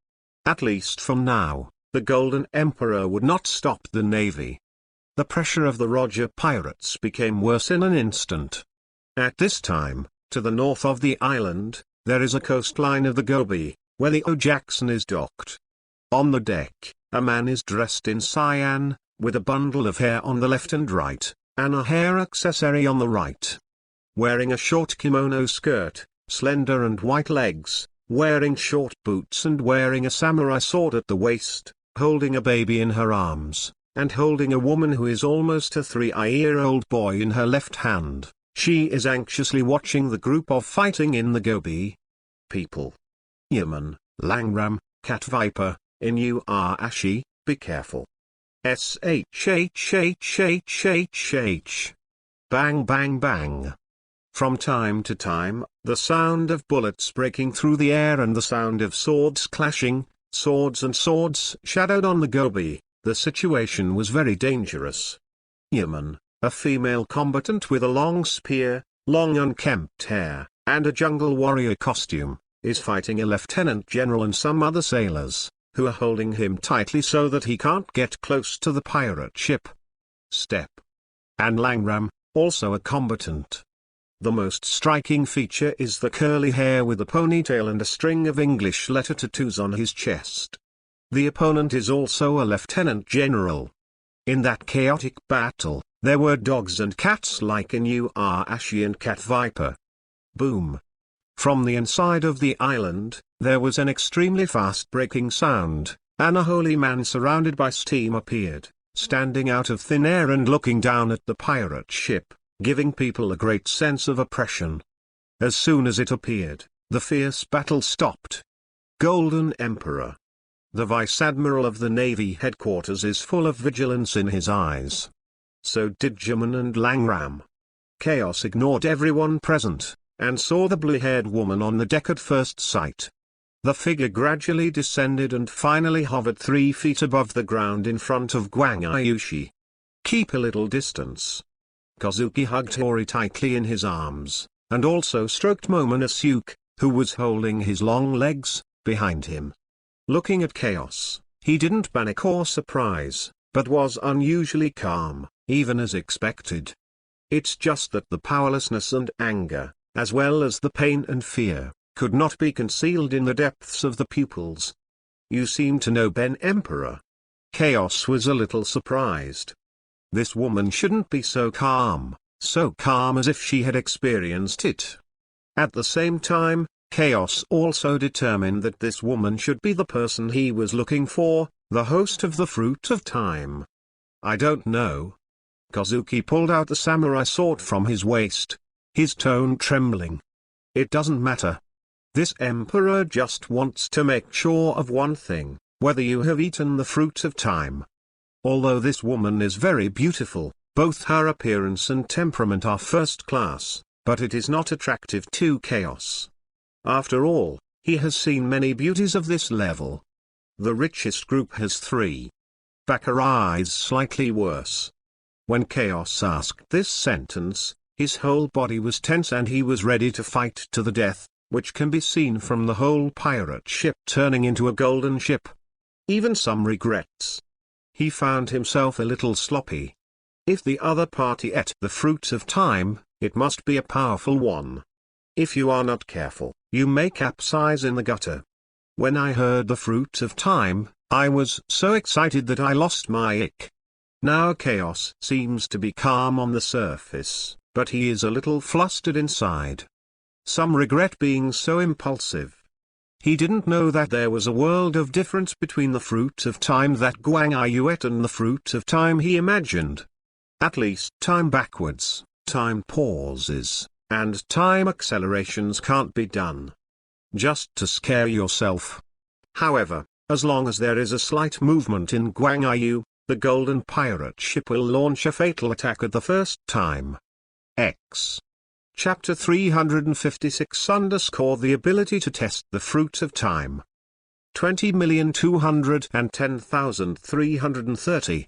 At least from now, the Golden Emperor would not stop the Navy. The pressure of the Roger Pirates became worse in an instant. At this time, to the north of the island, there is a coastline of the Gobi, where the O'Jackson is docked. On the deck, a man is dressed in cyan, with a bundle of hair on the left and right, and a hair accessory on the right. Wearing a short kimono skirt, slender and white legs, wearing short boots and wearing a samurai sword at the waist, holding a baby in her arms, and holding a woman who is almost a 3-year-old boy in her left hand. She is anxiously watching the group of fighting in the Gobi. People. Yemen, Langram, cat viper, in you are ashy, be careful. SHHHHHH. Bang bang bang. From time to time, the sound of bullets breaking through the air and the sound of swords clashing, swords and swords shadowed on the gobi. The situation was very dangerous. Yemen, a female combatant with a long spear, long unkempt hair, and a jungle warrior costume, is fighting a lieutenant general and some other sailors, who are holding him tightly so that he can't get close to the pirate ship. Step. And Langram, also a combatant. The most striking feature is the curly hair with a ponytail and a string of English letter tattoos on his chest. The opponent is also a lieutenant general. In that chaotic battle, there were dogs and cats like in you are Ashy and Cat Viper. Boom. From the inside of the island, there was an extremely fast breaking sound, and a holy man surrounded by steam appeared, standing out of thin air and looking down at the pirate ship, giving people a great sense of oppression. As soon as it appeared, the fierce battle stopped. Golden Emperor. The Vice Admiral of the Navy headquarters is full of vigilance in his eyes. So did Jaman and Langram. Chaos ignored everyone present, and saw the blue-haired woman on the deck at first sight. The figure gradually descended and finally hovered 3 feet above the ground in front of Guang Ayushi. Keep a little distance. Kazuki hugged Hori tightly in his arms, and also stroked Momonosuke, who was holding his long legs, behind him. Looking at Chaos, he didn't panic or surprise, but was unusually calm, even as expected. It's just that the powerlessness and anger, as well as the pain and fear, could not be concealed in the depths of the pupils. You seem to know Ben Emperor. Chaos was a little surprised. This woman shouldn't be so calm as if she had experienced it. At the same time, Chaos also determined that this woman should be the person he was looking for, the host of the Fruit of Time. I don't know. Kazuki pulled out the samurai sword from his waist, his tone trembling. It doesn't matter. This emperor just wants to make sure of one thing, whether you have eaten the Fruit of Time. Although this woman is very beautiful, both her appearance and temperament are first class, but it is not attractive to Chaos. After all, he has seen many beauties of this level. The richest group has 3. Bakuri's slightly worse. When Chaos asked this sentence, his whole body was tense and he was ready to fight to the death, which can be seen from the whole pirate ship turning into a golden ship. Even some regrets. He found himself a little sloppy. If the other party ate the Fruit of Time, it must be a powerful one. If you are not careful, you may capsize in the gutter. When I heard the Fruit of Time, I was so excited that I lost my ick. Now Chaos seems to be calm on the surface, but he is a little flustered inside. Some regret being so impulsive. He didn't know that there was a world of difference between the Fruit of Time that Guang Yu ate and the Fruit of Time he imagined. At least time backwards, time pauses, and time accelerations can't be done. Just to scare yourself. However, as long as there is a slight movement in Guang Yu, the Golden Pirate ship will launch a fatal attack at the first time. X. Chapter 356 The ability to test the Fruit of Time. 20,210,330.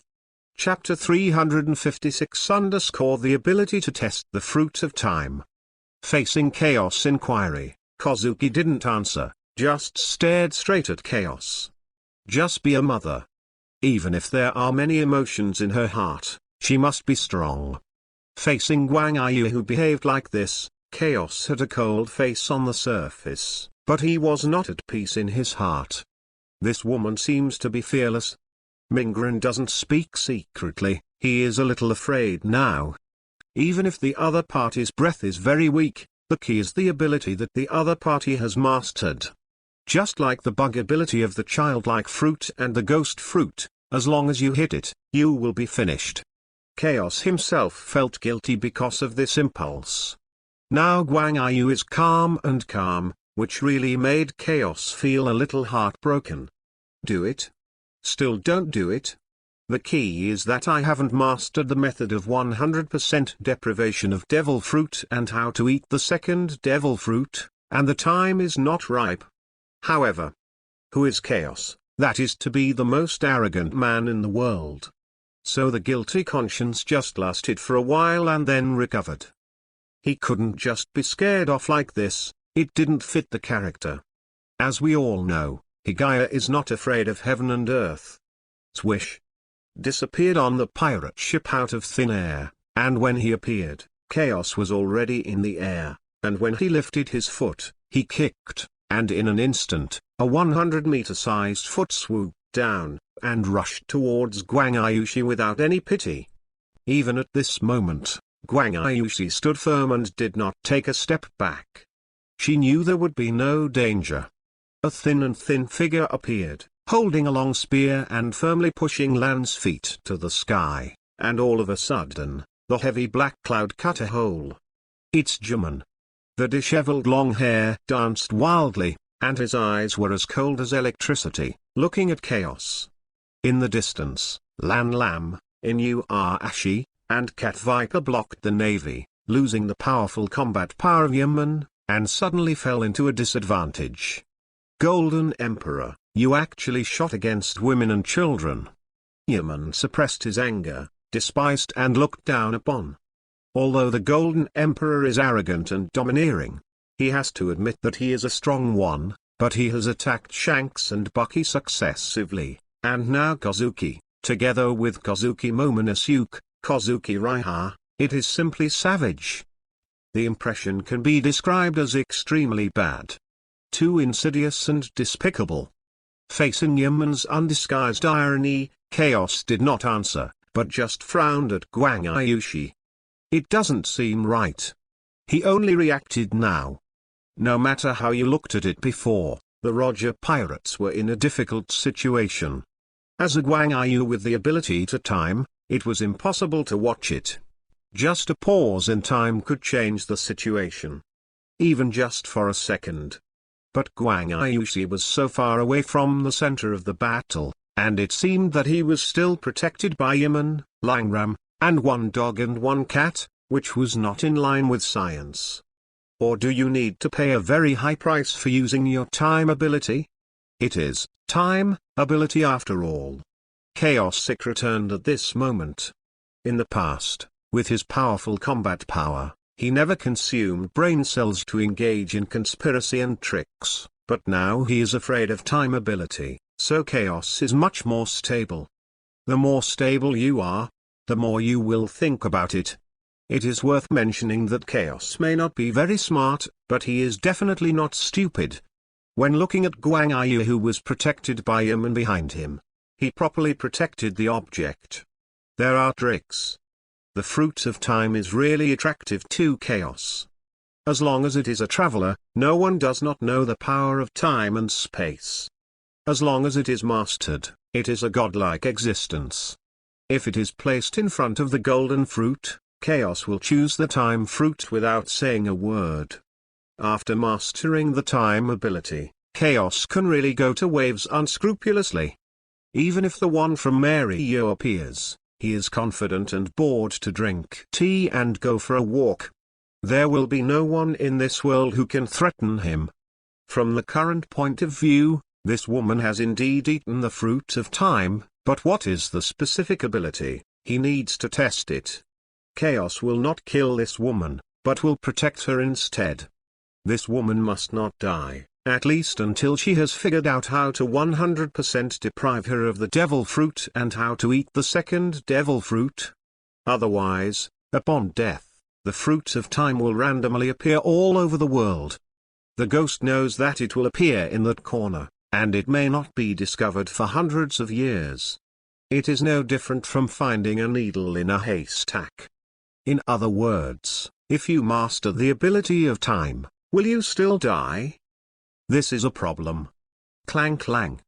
Chapter 356 The ability to test the Fruit of Time. Facing Chaos inquiry, Kazuki didn't answer, just stared straight at Chaos. Just be a mother. Even if there are many emotions in her heart, she must be strong. Facing Guang Yu who behaved like this, Chaos had a cold face on the surface, but he was not at peace in his heart. This woman seems to be fearless. Mingren doesn't speak secretly, he is a little afraid now. Even if the other party's breath is very weak, the key is the ability that the other party has mastered. Just like the bug ability of the childlike fruit and the ghost fruit, as long as you hit it, you will be finished. Chaos himself felt guilty because of this impulse. Now Guang Yu is calm, which really made Chaos feel a little heartbroken. Do it? Still don't do it? The key is that I haven't mastered the method of 100% deprivation of devil fruit and how to eat the second devil fruit, and the time is not ripe. However, who is Chaos? That is to be the most arrogant man in the world. So the guilty conscience just lasted for a while and then recovered. He couldn't just be scared off like this, it didn't fit the character. As we all know, Higaya is not afraid of heaven and earth. Swish! Disappeared on the pirate ship out of thin air, and when he appeared, Chaos was already in the air, and when he lifted his foot, he kicked, and in an instant, a 100-meter-sized foot swooped down, and rushed towards Guangyushi without any pity. Even at this moment, Guangyushi stood firm and did not take a step back. She knew there would be no danger. A thin figure appeared, holding a long spear and firmly pushing Lan's feet to the sky, and all of a sudden, the heavy black cloud cut a hole. It's Jimin. The disheveled long hair danced wildly, and his eyes were as cold as electricity, looking at Chaos. In the distance, Lan Lam, Inuyasha, and Cat Viper blocked the navy, losing the powerful combat power of Yaman, and suddenly fell into a disadvantage. Golden Emperor, you actually shot against women and children. Yaman suppressed his anger, despised and looked down upon. Although the Golden Emperor is arrogant and domineering, he has to admit that he is a strong one, but he has attacked Shanks and Bucky successively, and now Kozuki, together with Kozuki Momonosuke, Kozuki Raiha, it is simply savage. The impression can be described as extremely bad. Too insidious and despicable. Facing Yaman's undisguised irony, Chaos did not answer, but just frowned at Guangyushi. It doesn't seem right. He only reacted now. No matter how you looked at it before, the Roger Pirates were in a difficult situation. As a Guangyu with the ability to time, it was impossible to watch it. Just a pause in time could change the situation. Even just for a second. But Guangyushi was so far away from the center of the battle, and it seemed that he was still protected by Yaman, Langram, and one dog and one cat, which was not in line with science. Or do you need to pay a very high price for using your time ability? It is time ability after all. Chaosic returned at this moment. In the past, with his powerful combat power, he never consumed brain cells to engage in conspiracy and tricks, but now he is afraid of time ability, so Chaos is much more stable. The more stable you are, the more you will think about it. It is worth mentioning that Chaos may not be very smart, but he is definitely not stupid. When looking at Guangyu, who was protected by Yaman behind him, he properly protected the object. There are tricks. The fruit of time is really attractive to Chaos. As long as it is a traveler, no one does not know the power of time and space. As long as it is mastered, it is a godlike existence. If it is placed in front of the golden fruit, Chaos will choose the time fruit without saying a word. After mastering the time ability, Chaos can really go to waves unscrupulously. Even if the one from Mary Yo appears, he is confident and bored to drink tea and go for a walk. There will be no one in this world who can threaten him. From the current point of view, this woman has indeed eaten the fruit of time, but what is the specific ability? He needs to test it. Chaos will not kill this woman, but will protect her instead. This woman must not die, at least until she has figured out how to 100% deprive her of the devil fruit and how to eat the second devil fruit. Otherwise, upon death, the fruit of time will randomly appear all over the world. The ghost knows that it will appear in that corner, and it may not be discovered for hundreds of years. It is no different from finding a needle in a haystack. In other words, if you master the ability of time, will you still die? This is a problem. Clang clang.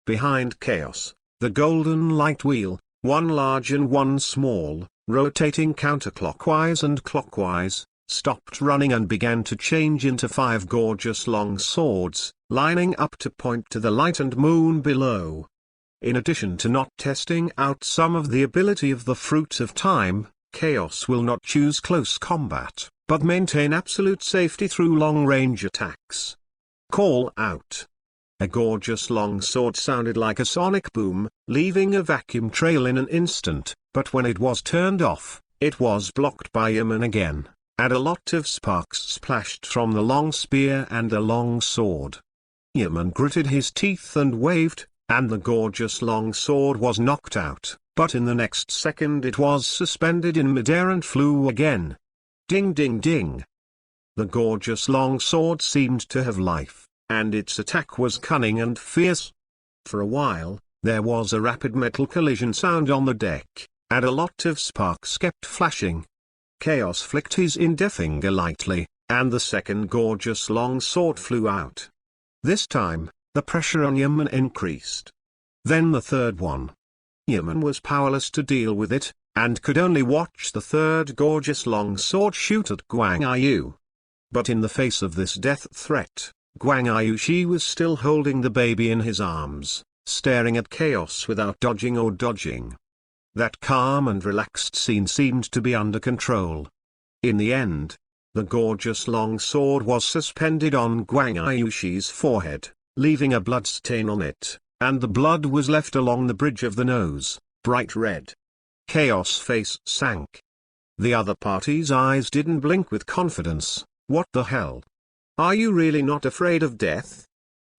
Behind Chaos, the golden light wheel, one large and one small, rotating counterclockwise and clockwise, stopped running and began to change into 5 gorgeous long swords, lining up to point to the light and moon below. In addition to not testing out some of the ability of the Fruit of Time, Chaos will not choose close combat, but maintain absolute safety through long-range attacks. Call out. A gorgeous long sword sounded like a sonic boom, leaving a vacuum trail in an instant, but when it was turned off, it was blocked by Yaman again, and a lot of sparks splashed from the long spear and the long sword. Yaman gritted his teeth and waved, and the gorgeous long sword was knocked out, but in the next second it was suspended in midair and flew again. Ding ding ding. The gorgeous long sword seemed to have life, and its attack was cunning and fierce. For a while, there was a rapid metal collision sound on the deck, and a lot of sparks kept flashing. Chaos flicked his indefinger lightly, and the second gorgeous long sword flew out. This time, the pressure on Yaman increased. Then the third one. Yaman was powerless to deal with it, and could only watch the third gorgeous long sword shoot at Guang Yu. But in the face of this death threat, Guang Yu was still holding the baby in his arms, staring at Chaos without dodging or dodging. That calm and relaxed scene seemed to be under control. In the end, the gorgeous long sword was suspended on Guang Yu's forehead, leaving a blood stain on it, and the blood was left along the bridge of the nose, bright red. Chaos' face sank. The other party's eyes didn't blink with confidence. What the hell? Are you really not afraid of death?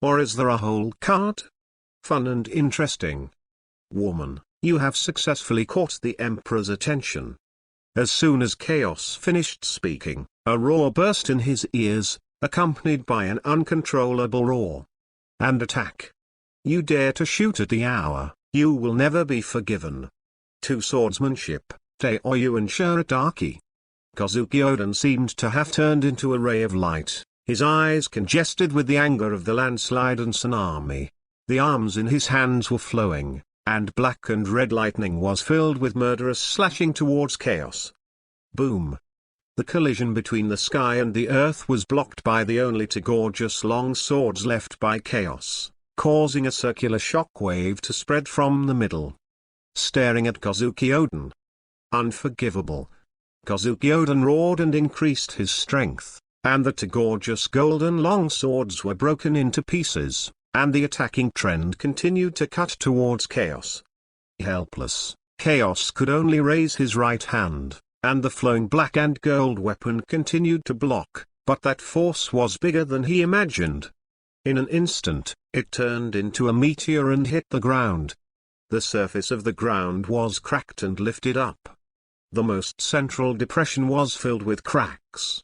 Or is there a whole card? Fun and interesting. Woman, you have successfully caught the Emperor's attention. As soon as Chaos finished speaking, a roar burst in his ears, accompanied by an uncontrollable roar. And attack. You dare to shoot at the hour, you will never be forgiven. Two swordsmanship, Taoyu and Shirataki. Kazuki Oden seemed to have turned into a ray of light, his eyes congested with the anger of the landslide and tsunami. The arms in his hands were flowing, and black and red lightning was filled with murderous slashing towards Chaos. Boom. The collision between the sky and the earth was blocked by the only two gorgeous long swords left by Chaos, causing a circular shockwave to spread from the middle. Staring at Kazuki Oden. Unforgivable. Kazuki Oden roared and increased his strength, and the two gorgeous golden long swords were broken into pieces, and the attacking trend continued to cut towards Chaos. Helpless, Chaos could only raise his right hand, and the flowing black and gold weapon continued to block, but that force was bigger than he imagined. In an instant, it turned into a meteor and hit the ground. The surface of the ground was cracked and lifted up. The most central depression was filled with cracks.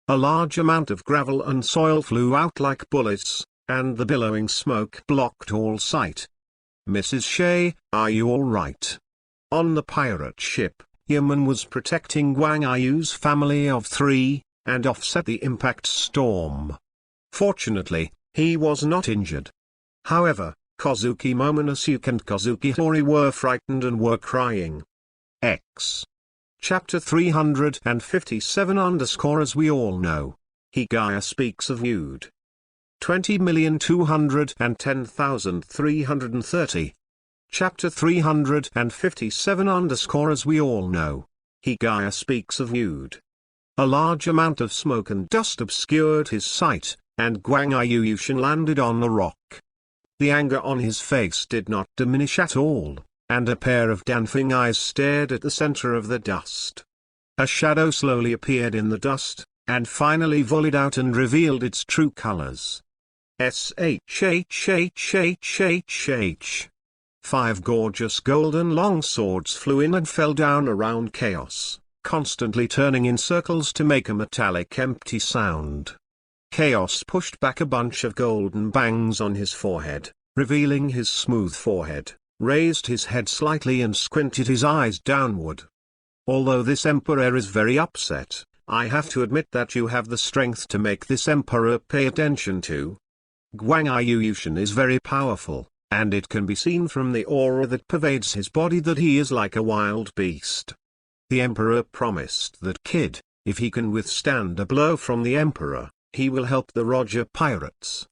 A large amount of gravel and soil flew out like bullets, and the billowing smoke blocked all sight. Mrs. Shea, are you all right? On the pirate ship, Yaman was protecting Guang Yu's family of 3, and offset the impact storm. Fortunately, he was not injured. However, Kazuki Momonosuke and Kazuki Hori were frightened and were crying. X. Chapter 357 As we all know, Higaya speaks of nude. 20,210,330. Chapter 357 As we all know, Higaya speaks of nude. A large amount of smoke and dust obscured his sight, and Guang Yu landed on the rock. The anger on his face did not diminish at all, and a pair of dancing eyes stared at the center of the dust. A shadow slowly appeared in the dust, and finally volleyed out and revealed its true colors. SHHHHHH. 5 gorgeous golden long swords flew in and fell down around Chaos, constantly turning in circles to make a metallic empty sound. Chaos pushed back a bunch of golden bangs on his forehead, revealing his smooth forehead, raised his head slightly and squinted his eyes downward. Although this emperor is very upset, I have to admit that you have the strength to make this emperor pay attention to. Guang Yu is very powerful, and it can be seen from the aura that pervades his body that he is like a wild beast. The emperor promised that Kid If he can withstand a blow from the Emperor, he will help the Roger pirates.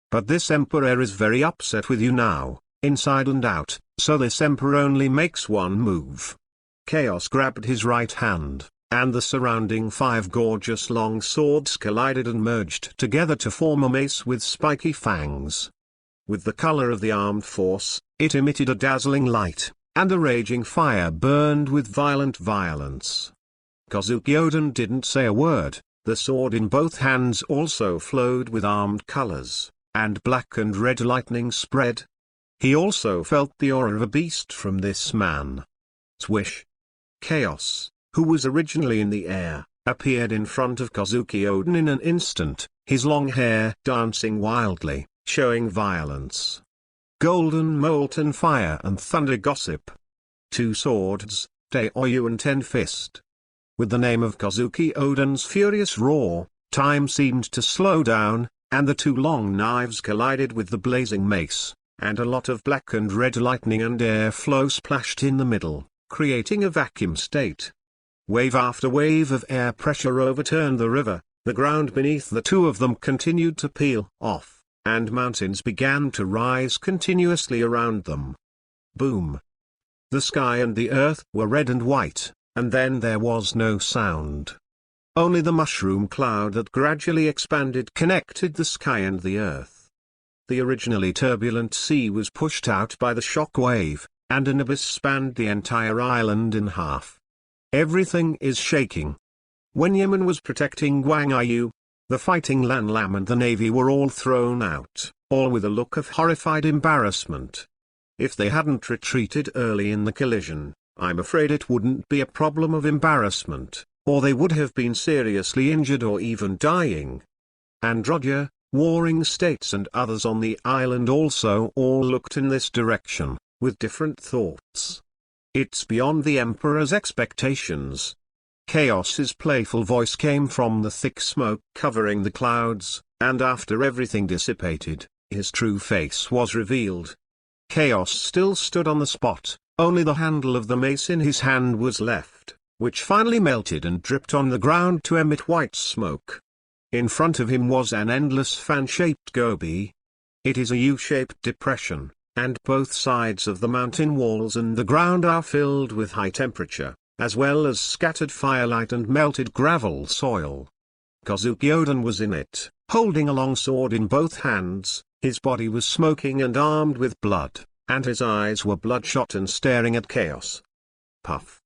But this Emperor is very upset with you now, inside and out, so this Emperor only makes one move. Chaos grabbed his right hand, and the surrounding 5 gorgeous long swords collided and merged together to form a mace with spiky fangs. With the color of the armed force, it emitted a dazzling light, and a raging fire burned with violent violence. Kazuki Oden didn't say a word. The sword in both hands also flowed with armed colors, and black and red lightning spread. He also felt the aura of a beast from this man. Swish! Chaos, who was originally in the air, appeared in front of Kazuki Oden in an instant, his long hair dancing wildly, showing violence. Golden molten fire and thunder gossip. 2 swords, Daioyu and 10 fist. With the name of Kazuki Oden's furious roar, time seemed to slow down, and the 2 long knives collided with the blazing mace, and a lot of black and red lightning and air flow splashed in the middle, creating a vacuum state. Wave after wave of air pressure overturned the river, the ground beneath the 2 of them continued to peel off, and mountains began to rise continuously around them. Boom! The sky and the earth were red and white, and then there was no sound. Only the mushroom cloud that gradually expanded connected the sky and the earth. The originally turbulent sea was pushed out by the shock wave, and an abyss spanned the entire island in half. Everything is shaking. When Yemen was protecting Gwangyu, the fighting Lan Lam and the navy were all thrown out, all with a look of horrified embarrassment. If they hadn't retreated early in the collision, I'm afraid it wouldn't be a problem of embarrassment, or they would have been seriously injured or even dying. And Roger, warring states and others on the island also all looked in this direction, with different thoughts. It's beyond the Emperor's expectations. Chaos's playful voice came from the thick smoke covering the clouds, and after everything dissipated, his true face was revealed. Chaos still stood on the spot, only the handle of the mace in his hand was left, which finally melted and dripped on the ground to emit white smoke. In front of him was an endless fan-shaped gobi. It is a U-shaped depression, and both sides of the mountain walls and the ground are filled with high temperature, as well as scattered firelight and melted gravel soil. Kazuki Oden was in it, holding a long sword in both hands. His body was smoking and armed with blood, and his eyes were bloodshot and staring at Chaos. Puff!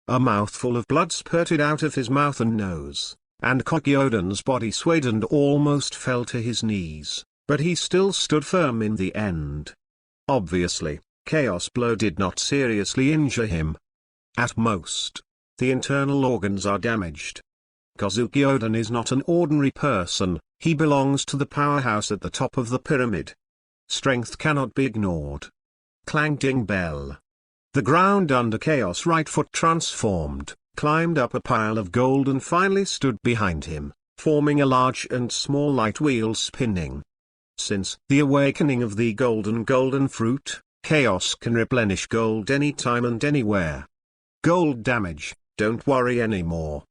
A mouthful of blood spurted out of his mouth and nose, and Kazuki Oden's body swayed and almost fell to his knees, but he still stood firm in the end. Obviously, Chaos' blow did not seriously injure him. At most, the internal organs are damaged. Kazuki Oden is not an ordinary person, he belongs to the powerhouse at the top of the pyramid. Strength cannot be ignored. Clang ding bell. The ground under Chaos' right foot transformed, climbed up a pile of gold and finally stood behind him, forming a large and small light wheel spinning. Since the awakening of the golden fruit, Chaos can replenish gold anytime and anywhere. Gold damage, don't worry anymore.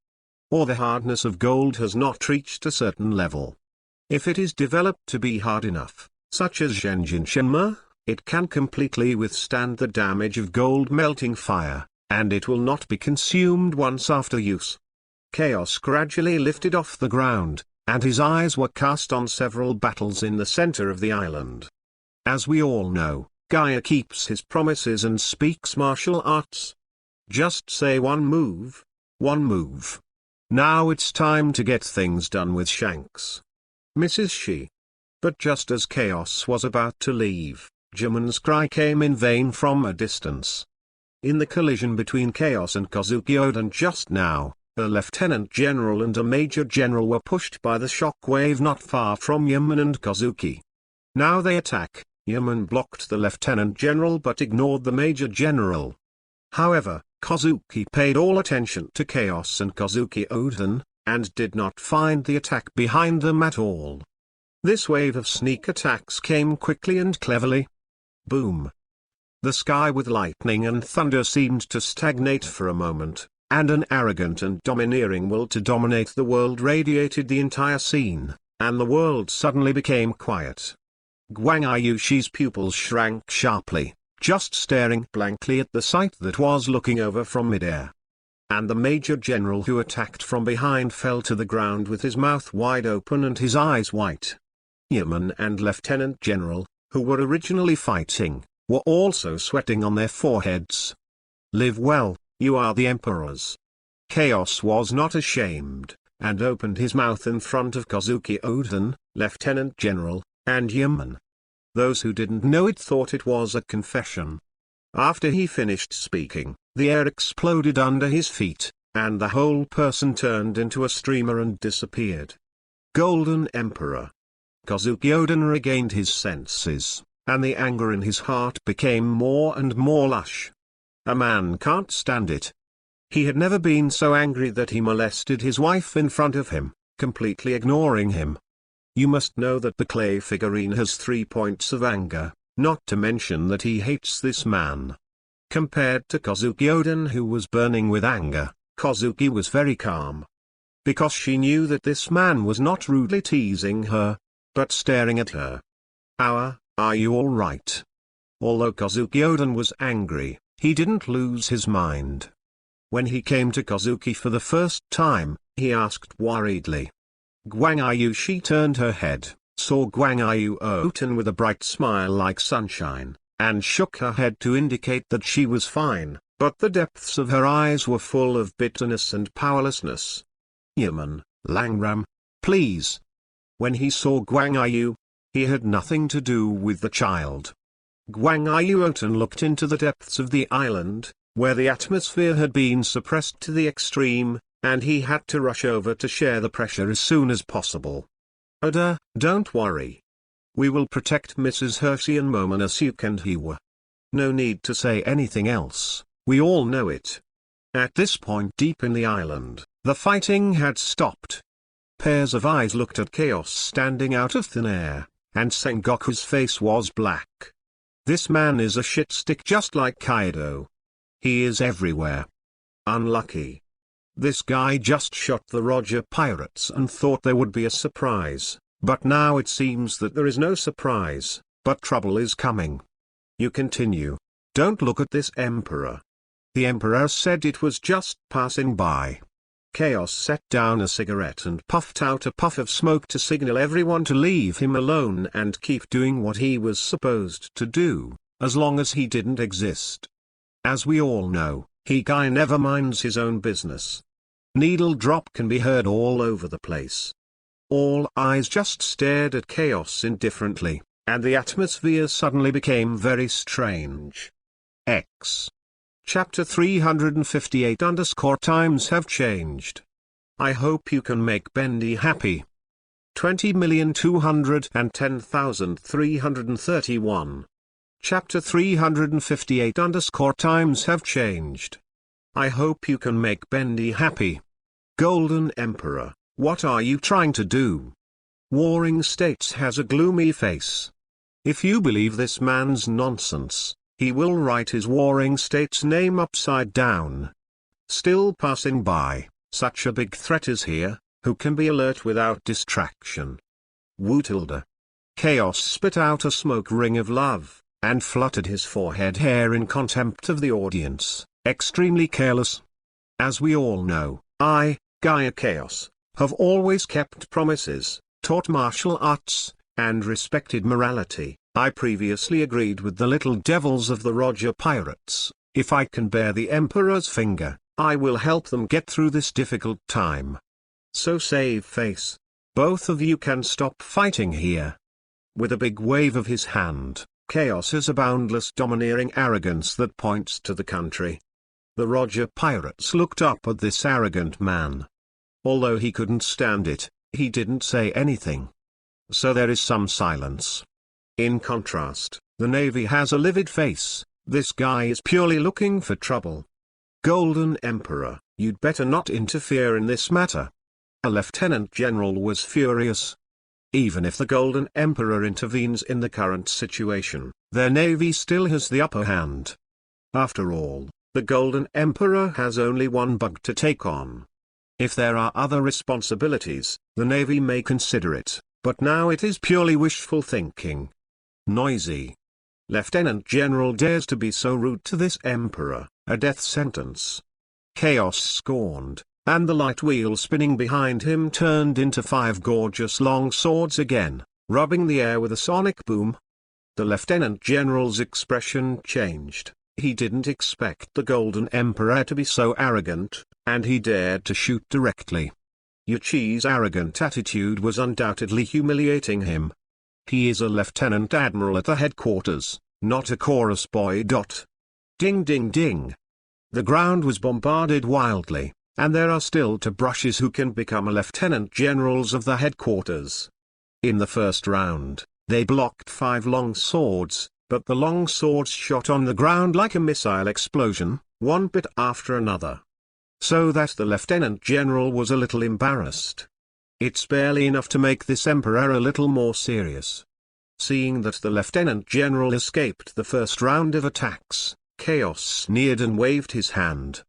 Or the hardness of gold has not reached a certain level. If it is developed to be hard enough, such as Zhenjin Shenma, it can completely withstand the damage of gold melting fire, and it will not be consumed once after use. Chaos gradually lifted off the ground, and his eyes were cast on several battles in the center of the island. As we all know, Gaia keeps his promises and speaks martial arts. Just say one move. Now it's time to get things done with Shanks. Mrs. Shi. But just as Chaos was about to leave, Jimin's cry came in vain from a distance. In the collision between Chaos and Kazuki Oden just now, a lieutenant general and a major general were pushed by the shock wave not far from Yaman and Kazuki. Now they attack. Yaman blocked the lieutenant general but ignored the major general. However, Kazuki paid all attention to Chaos and Kazuki Oden, and did not find the attack behind them at all. This wave of sneak attacks came quickly and cleverly. Boom! The sky with lightning and thunder seemed to stagnate for a moment, and an arrogant and domineering will to dominate the world radiated the entire scene, and the world suddenly became quiet. Guang Yushi's pupils shrank sharply, just staring blankly at the sight that was looking over from midair. And the Major General who attacked from behind fell to the ground with his mouth wide open and his eyes white. Yeoman and Lieutenant General, who were originally fighting, were also sweating on their foreheads. Live well, you are the emperors. Chaos was not ashamed, and opened his mouth in front of Kazuki Oden, Lieutenant General, and Yeoman. Those who didn't know it thought it was a confession. After he finished speaking, the air exploded under his feet, and the whole person turned into a streamer and disappeared. Golden Emperor. Kazuki Oden regained his senses, and the anger in his heart became more and more lush. A man can't stand it. He had never been so angry that he molested his wife in front of him, completely ignoring him. You must know that the clay figurine has 3 points of anger, not to mention that he hates this man. Compared to Kazuki Oden, who was burning with anger, Kazuki was very calm. Because she knew that this man was not rudely teasing her, but staring at her. Are you all right? Although Kazuki Oden was angry, he didn't lose his mind. When he came to Kazuki for the first time, he asked worriedly. Guang Yushi turned her head, saw Guang Oden with a bright smile like sunshine, and shook her head to indicate that she was fine, but the depths of her eyes were full of bitterness and powerlessness. Yeoman, Langram, please. When he saw Guang Yu, he had nothing to do with the child. Guang Oden looked into the depths of the island, where the atmosphere had been suppressed to the extreme, and he had to rush over to share the pressure as soon as possible. Oda, don't worry. We will protect Mrs. Hershey and Momonosuke and Hiwa. No need to say anything else, we all know it. At this point deep in the island, the fighting had stopped. Pairs of eyes looked at Chaos standing out of thin air, and Sengoku's face was black. This man is a shit stick just like Kaido. He is everywhere. Unlucky. This guy just shot the Roger pirates and thought there would be a surprise, but now it seems that there is no surprise, but trouble is coming. You continue. Don't look at this emperor. The emperor said it was just passing by. Chaos set down a cigarette and puffed out a puff of smoke to signal everyone to leave him alone and keep doing what he was supposed to do, as long as he didn't exist. As we all know, Higai never minds his own business. Needle drop can be heard all over the place. All eyes just stared at Chaos indifferently, and the atmosphere suddenly became very strange. X. Chapter 358 _times have changed. I hope you can make Bendy happy. 20,210,331. Chapter 358 _times have changed. I hope you can make Bendy happy. Golden Emperor, what are you trying to do? Warring States has a gloomy face. If you believe this man's nonsense, he will write his Warring States name upside down. Still passing by, such a big threat is here, who can be alert without distraction? Wutilda. Chaos spit out a smoke ring of love, and fluttered his forehead hair in contempt of the audience, extremely careless. As we all know, I, Gaia Chaos, have always kept promises, taught martial arts, and respected morality. I previously agreed with the little devils of the Roger pirates, if I can bear the Emperor's finger, I will help them get through this difficult time. So save face. Both of you can stop fighting here. With a big wave of his hand, Chaos has a boundless domineering arrogance that points to the country. The Roger pirates looked up at this arrogant man. Although he couldn't stand it, he didn't say anything. So there is some silence. In contrast, the Navy has a livid face. This guy is purely looking for trouble. Golden Emperor, you'd better not interfere in this matter. A lieutenant general was furious. Even if the Golden Emperor intervenes in the current situation, their navy still has the upper hand. After all, The Golden Emperor has only one bug to take on. If there are other responsibilities, the Navy may consider it, but now it is purely wishful thinking. Noisy. Lieutenant General dares to be so rude to this Emperor, a death sentence. Chaos scorned, and the light wheel spinning behind him turned into 5 gorgeous long swords again, rubbing the air with a sonic boom. The Lieutenant General's expression changed. He didn't expect the Golden Emperor to be so arrogant, and he dared to shoot directly. Yuchi's arrogant attitude was undoubtedly humiliating him. He is a lieutenant admiral at the headquarters, not a chorus boy. Ding ding ding. The ground was bombarded wildly, and there are still 2 brushes who can become a lieutenant generals of the headquarters. In the first round, they blocked 5 long swords, but the long swords shot on the ground like a missile explosion, one bit after another. So that the lieutenant general was a little embarrassed. It's barely enough to make this emperor a little more serious. Seeing that the lieutenant general escaped the first round of attacks, Chaos sneered and waved his hand.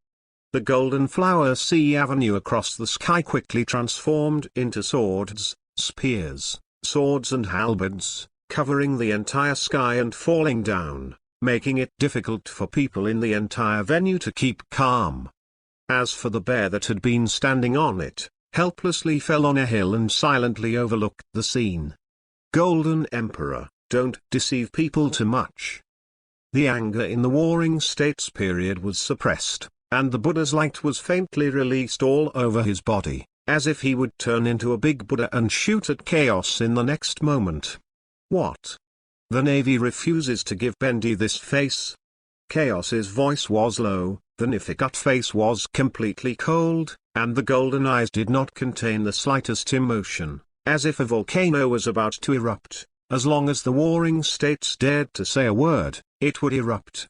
The golden flower sea avenue across the sky quickly transformed into swords, spears, swords and halberds, covering the entire sky and falling down, making it difficult for people in the entire venue to keep calm. As for the bear that had been standing on it, helplessly fell on a hill and silently overlooked the scene. Golden Emperor, don't deceive people too much. The anger in the Warring States period was suppressed, and the Buddha's light was faintly released all over his body, as if he would turn into a big Buddha and shoot at Chaos in the next moment. What? The Navy refuses to give Bendy this face? Chaos's voice was low, the Nificut face was completely cold, and the golden eyes did not contain the slightest emotion, as if a volcano was about to erupt. As long as the Warring States dared to say a word, it would erupt.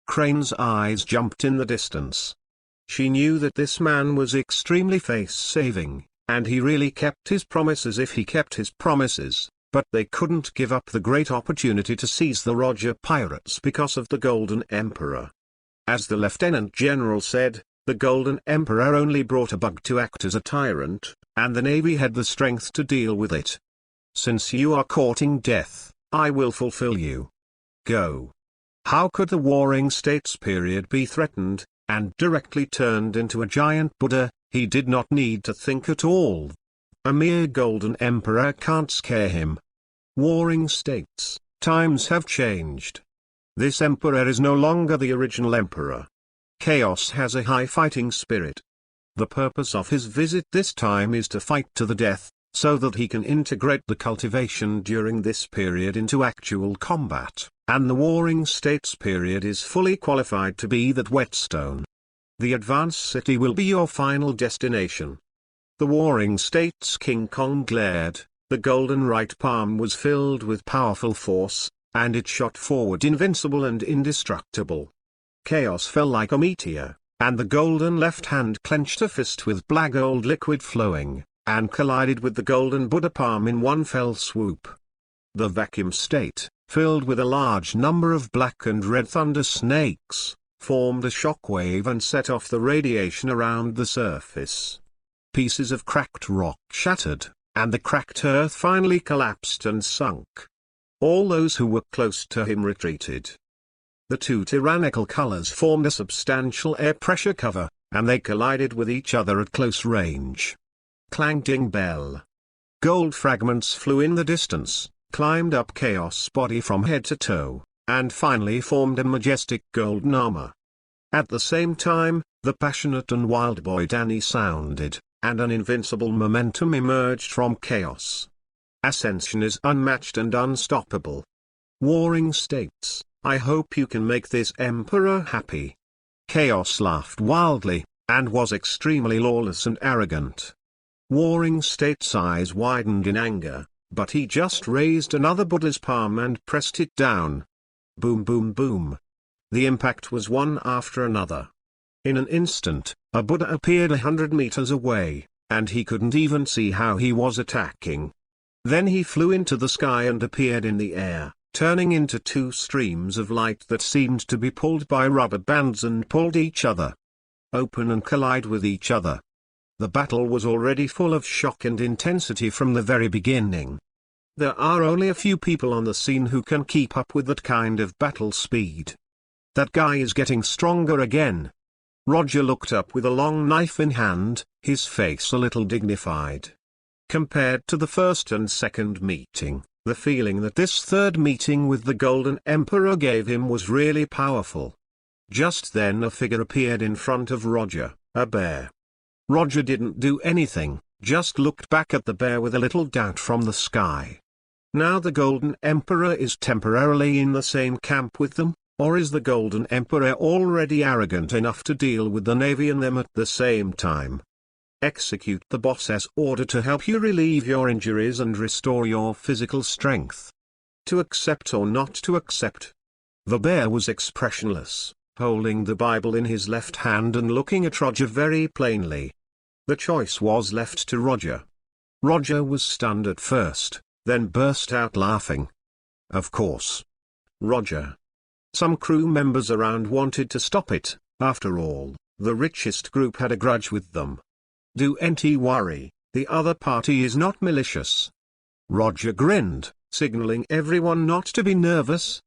Crane's eyes jumped in the distance. She knew that this man was extremely face-saving, and he really kept his promises if he kept his promises. But they couldn't give up the great opportunity to seize the Roger pirates because of the Golden Emperor. As the Lieutenant General said, the Golden Emperor only brought a bug to act as a tyrant, and the Navy had the strength to deal with it. Since you are courting death, I will fulfill you. Go. How could the Warring States period be threatened, and directly turned into a giant Buddha? He did not need to think at all. A mere Golden Emperor can't scare him. Warring States, times have changed. This emperor is no longer the original emperor. Chaos has a high fighting spirit. The purpose of his visit this time is to fight to the death, so that he can integrate the cultivation during this period into actual combat, and the Warring States period is fully qualified to be that whetstone. The advanced city will be your final destination. The Warring States King Kong glared, the golden right palm was filled with powerful force, and it shot forward invincible and indestructible. Chaos fell like a meteor, and the golden left hand clenched a fist with black gold liquid flowing, and collided with the golden Buddha palm in one fell swoop. The vacuum state, filled with a large number of black and red thunder snakes, formed a shock wave and set off the radiation around the surface. Pieces of cracked rock shattered, and the cracked earth finally collapsed and sunk. All those who were close to him retreated. The 2 tyrannical colors formed a substantial air pressure cover, and they collided with each other at close range. Clang ding bell. Gold fragments flew in the distance, climbed up Chaos' body from head to toe, and finally formed a majestic golden armor. At the same time, the passionate and wild boy Danny sounded, and an invincible momentum emerged from Chaos. Ascension is unmatched and unstoppable. Warring States, I hope you can make this emperor happy. Chaos laughed wildly, and was extremely lawless and arrogant. Warring States' eyes widened in anger, but he just raised another Buddha's palm and pressed it down. Boom boom boom. The impact was one after another. In an instant, a Buddha appeared 100 meters away, and he couldn't even see how he was attacking. Then he flew into the sky and appeared in the air, turning into two streams of light that seemed to be pulled by rubber bands and pulled each other open and collide with each other. The battle was already full of shock and intensity from the very beginning. There are only a few people on the scene who can keep up with that kind of battle speed. That guy is getting stronger again. Roger looked up with a long knife in hand, his face a little dignified. Compared to the first and second meeting, the feeling that this third meeting with the Golden Emperor gave him was really powerful. Just then a figure appeared in front of Roger, a bear. Roger didn't do anything, just looked back at the bear with a little doubt from the sky. Now the Golden Emperor is temporarily in the same camp with them, or is the Golden Emperor already arrogant enough to deal with the Navy and them at the same time? Execute the boss's order to help you relieve your injuries and restore your physical strength. To accept or not to accept. The bear was expressionless, holding the Bible in his left hand and looking at Roger very plainly. The choice was left to Roger. Roger was stunned at first, then burst out laughing. Of course. Roger. Some crew members around wanted to stop it. After all, the richest group had a grudge with them. Don't worry, the other party is not malicious. Roger grinned, signaling everyone not to be nervous.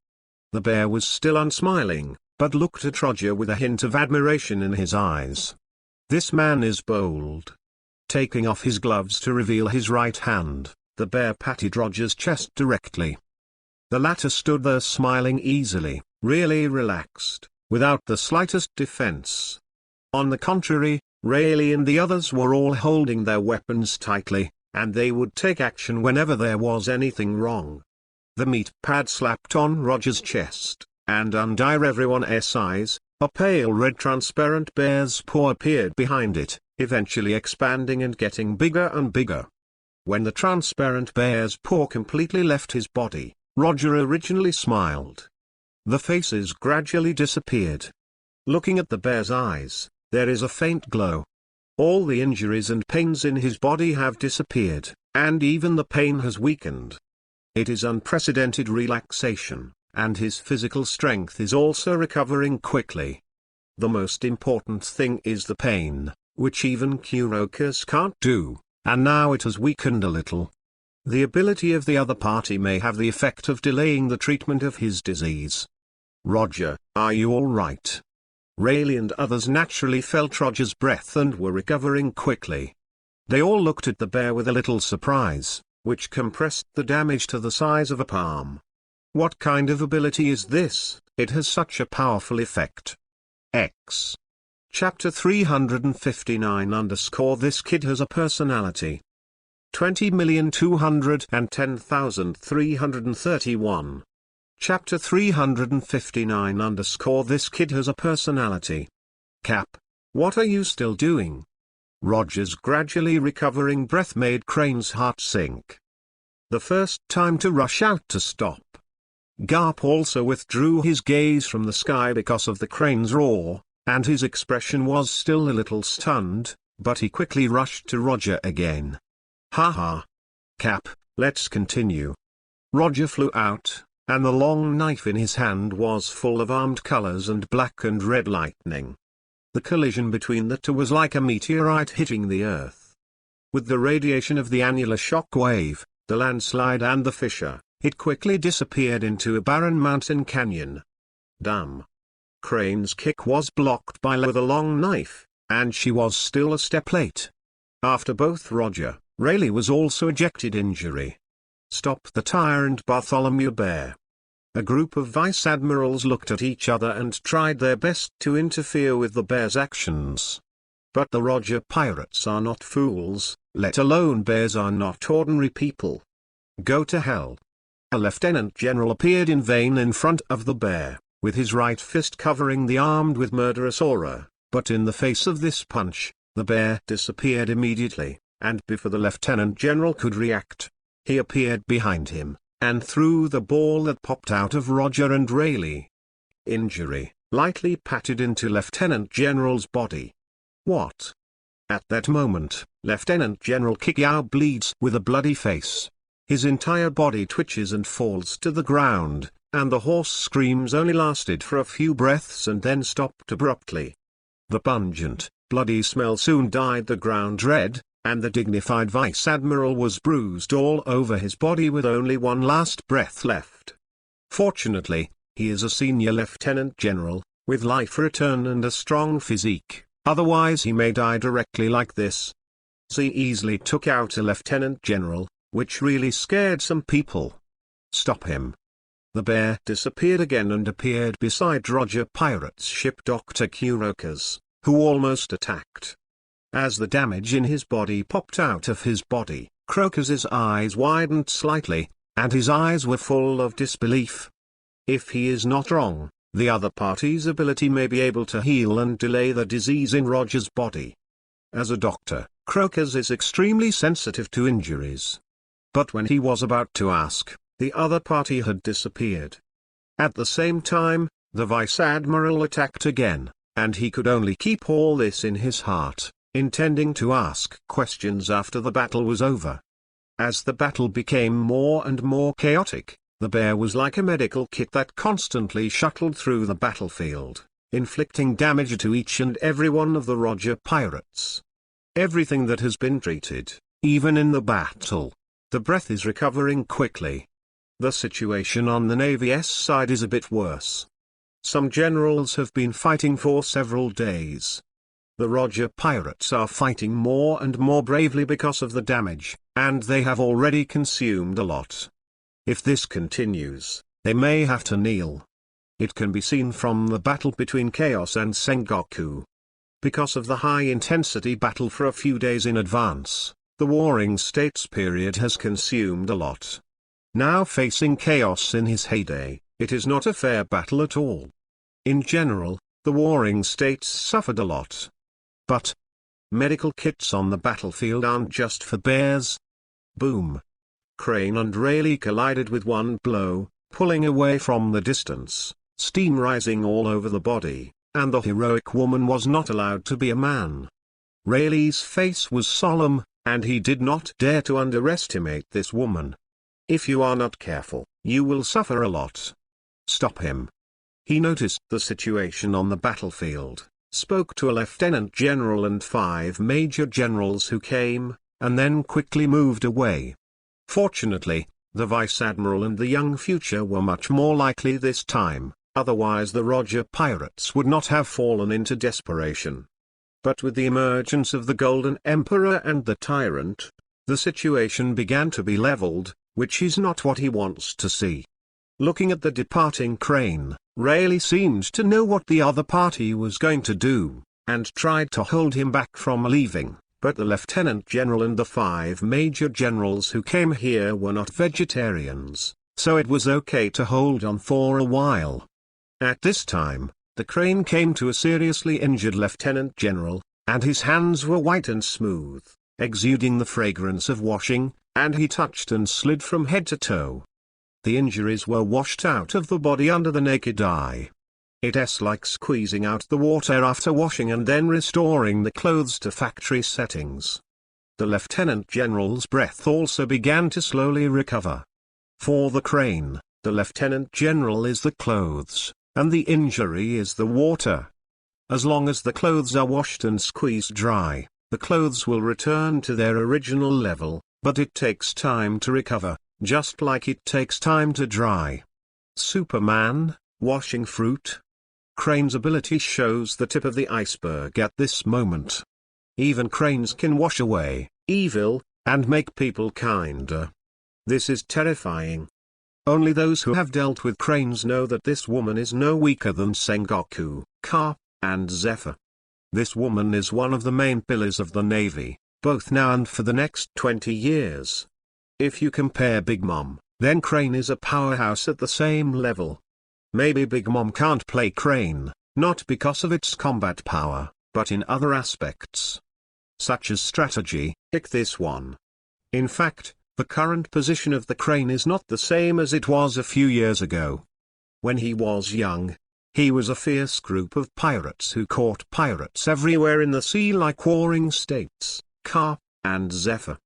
The bear was still unsmiling, but looked at Roger with a hint of admiration in his eyes. This man is bold. Taking off his gloves to reveal his right hand, the bear patted Roger's chest directly. The latter stood there smiling easily, really relaxed, without the slightest defense. On the contrary, Rayleigh and the others were all holding their weapons tightly, and they would take action whenever there was anything wrong. The meat pad slapped on Roger's chest, and under everyone's eyes, a pale red transparent bear's paw appeared behind it, eventually expanding and getting bigger and bigger. When the transparent bear's paw completely left his body, Roger originally smiled. The faces gradually disappeared. Looking at the bear's eyes, there is a faint glow. All the injuries and pains in his body have disappeared, and even the pain has weakened. It is unprecedented relaxation, and his physical strength is also recovering quickly. The most important thing is the pain, which even Kurokas can't do, and now it has weakened a little. The ability of the other party may have the effect of delaying the treatment of his disease. Roger, are you all right? Rayleigh and others naturally felt Roger's breath and were recovering quickly. They all looked at the bear with a little surprise, which compressed the damage to the size of a palm. What kind of ability is this? It has such a powerful effect. X. Chapter 359 _ This kid has a personality. 20,210,331. Chapter 359 _ This kid has a personality. Cap. What are you still doing? Roger's gradually recovering breath made Crane's heart sink. The first time to rush out to stop. Garp also withdrew his gaze from the sky because of the Crane's roar, and his expression was still a little stunned, but he quickly rushed to Roger again. Haha. Cap, let's continue. Roger flew out, and the long knife in his hand was full of armed colors and black and red lightning. The collision between the two was like a meteorite hitting the earth. With the radiation of the annular shock wave, the landslide and the fissure, it quickly disappeared into a barren mountain canyon. Damn. Crane's kick was blocked by Lo with a long knife, and she was still a step late. After both Roger, Rayleigh was also ejected injury. Stop the tyrant Bartholomew Bear. A group of vice admirals looked at each other and tried their best to interfere with the bear's actions. But the Roger pirates are not fools, let alone bears are not ordinary people. Go to hell. A lieutenant general appeared in vain in front of the bear, with his right fist covering the armed with murderous aura, but in the face of this punch, the bear disappeared immediately, and before the lieutenant general could react, he appeared behind him, and threw the ball that popped out of Roger and Rayleigh. Injury, lightly patted into Lieutenant General's body. What? At that moment, Lieutenant General Kikyao bleeds with a bloody face. His entire body twitches and falls to the ground, and the hoarse screams only lasted for a few breaths and then stopped abruptly. The pungent, bloody smell soon dyed the ground red, and the dignified vice admiral was bruised all over his body with only one last breath left. Fortunately, he is a senior lieutenant general, with life return and a strong physique, otherwise he may die directly like this. He easily took out a lieutenant general, which really scared some people. Stop him. The bear disappeared again and appeared beside Roger Pirate's ship Dr. Kuroka's, who almost attacked. As the damage in his body popped out of his body, Crocus's eyes widened slightly, and his eyes were full of disbelief. If he is not wrong, the other party's ability may be able to heal and delay the disease in Roger's body. As a doctor, Crocus is extremely sensitive to injuries. But when he was about to ask, the other party had disappeared. At the same time, the Vice Admiral attacked again, and he could only keep all this in his heart, intending to ask questions after the battle was over. As the battle became more and more chaotic, the bear was like a medical kit that constantly shuttled through the battlefield, inflicting damage to each and every one of the Roger Pirates. Everything that has been treated, even in the battle. The breath is recovering quickly. The situation on the Navy's side is a bit worse. Some generals have been fighting for several days. The Roger Pirates are fighting more and more bravely because of the damage, and they have already consumed a lot. If this continues, they may have to kneel. It can be seen from the battle between Chaos and Sengoku. Because of the high-intensity battle for a few days in advance, the Warring States period has consumed a lot. Now facing Chaos in his heyday, it is not a fair battle at all. In general, the Warring States suffered a lot. But medical kits on the battlefield aren't just for bears. Boom. Crane and Rayleigh collided with one blow, pulling away from the distance, steam rising all over the body, and the heroic woman was not allowed to be a man. Rayleigh's face was solemn, and he did not dare to underestimate this woman. If you are not careful, you will suffer a lot. Stop him. He noticed the situation on the battlefield, spoke to a lieutenant general and 5 major generals who came, and then quickly moved away. Fortunately, the vice admiral and the young future were much more likely this time, otherwise the Roger Pirates would not have fallen into desperation. But with the emergence of the Golden Emperor and the Tyrant, the situation began to be leveled, which is not what he wants to see. Looking at the departing Crane, Rayleigh seemed to know what the other party was going to do, and tried to hold him back from leaving, but the Lieutenant General and the 5 major generals who came here were not vegetarians, so it was okay to hold on for a while. At this time, the Crane came to a seriously injured Lieutenant General, and his hands were white and smooth, exuding the fragrance of washing, and he touched and slid from head to toe. The injuries were washed out of the body under the naked eye. It's like squeezing out the water after washing and then restoring the clothes to factory settings. The Lieutenant General's breath also began to slowly recover. For the Crane, the Lieutenant General is the clothes, and the injury is the water. As long as the clothes are washed and squeezed dry, the clothes will return to their original level, but it takes time to recover, just like it takes time to dry. Superman, washing fruit? Crane's ability shows the tip of the iceberg at this moment. Even cranes can wash away evil, and make people kinder. This is terrifying. Only those who have dealt with cranes know that this woman is no weaker than Sengoku, Ka, and Zephyr. This woman is one of the main pillars of the Navy, both now and for the next 20 years. If you compare Big Mom, then Crane is a powerhouse at the same level. Maybe Big Mom can't play Crane, not because of its combat power, but in other aspects. Such as strategy, like this one. In fact, the current position of the Crane is not the same as it was a few years ago. When he was young, he was a fierce group of pirates who caught pirates everywhere in the sea like Warring States, Ka, and Zephyr.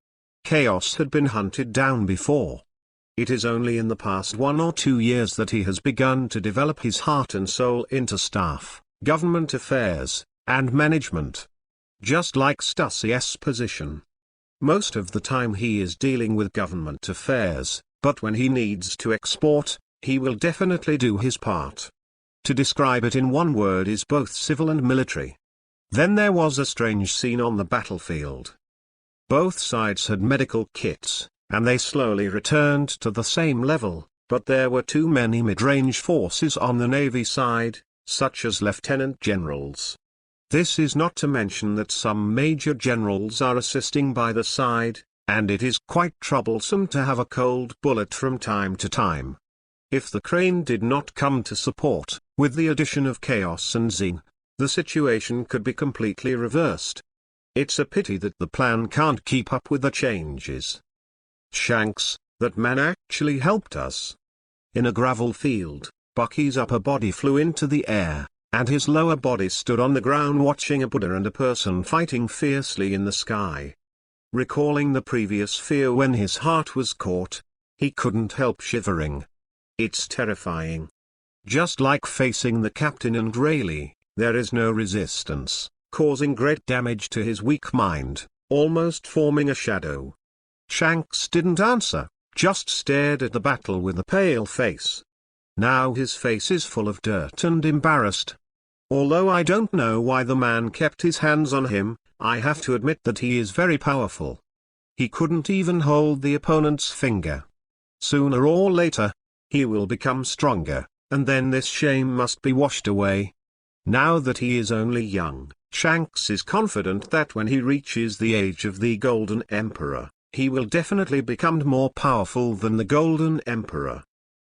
Chaos had been hunted down before. It is only in the past 1 or 2 years that he has begun to develop his heart and soul into staff, government affairs, and management. Just like Stuss's position. Most of the time he is dealing with government affairs, but when he needs to export, he will definitely do his part. To describe it in one word is both civil and military. Then there was a strange scene on the battlefield. Both sides had medical kits, and they slowly returned to the same level, but there were too many mid-range forces on the Navy side, such as lieutenant generals. This is not to mention that some major generals are assisting by the side, and it is quite troublesome to have a cold bullet from time to time. If the crane did not come to support, with the addition of Chaos and Zing, the situation could be completely reversed. It's a pity that the plan can't keep up with the changes. Shanks, that man actually helped us. In a gravel field, Bucky's upper body flew into the air, and his lower body stood on the ground watching a Buddha and a person fighting fiercely in the sky. Recalling the previous fear when his heart was caught, he couldn't help shivering. It's terrifying. Just like facing the captain and Rayleigh, there is no resistance, causing great damage to his weak mind, almost forming a shadow. Shanks didn't answer, just stared at the battle with a pale face. Now his face is full of dirt and embarrassed. Although I don't know why the man kept his hands on him, I have to admit that he is very powerful. He couldn't even hold the opponent's finger. Sooner or later, he will become stronger, and then this shame must be washed away. Now that he is only young, Shanks is confident that when he reaches the age of the Golden Emperor, he will definitely become more powerful than the Golden Emperor.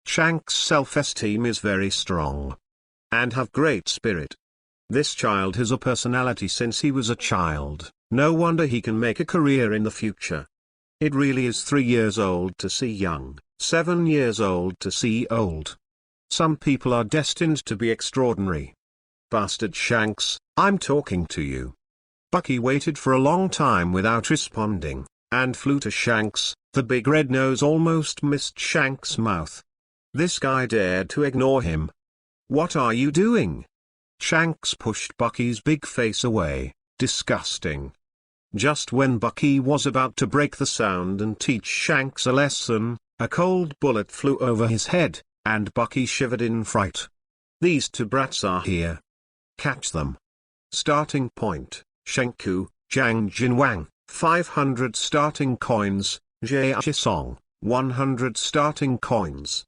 Shanks' self-esteem is very strong. And have great spirit. This child has a personality since he was a child, no wonder he can make a career in the future. It really is 3 years old to see young, 7 years old to see old. Some people are destined to be extraordinary. Bastard Shanks, I'm talking to you. Bucky waited for a long time without responding, and flew to Shanks. The big red nose almost missed Shanks' mouth. This guy dared to ignore him. What are you doing? Shanks pushed Bucky's big face away, disgusting. Just when Bucky was about to break the sound and teach Shanks a lesson, a cold bullet flew over his head, and Bucky shivered in fright. These two brats are here. Catch them. Starting point, Shenku, Zhang Jinwang, 500 starting coins, Jia Song, 100 starting coins.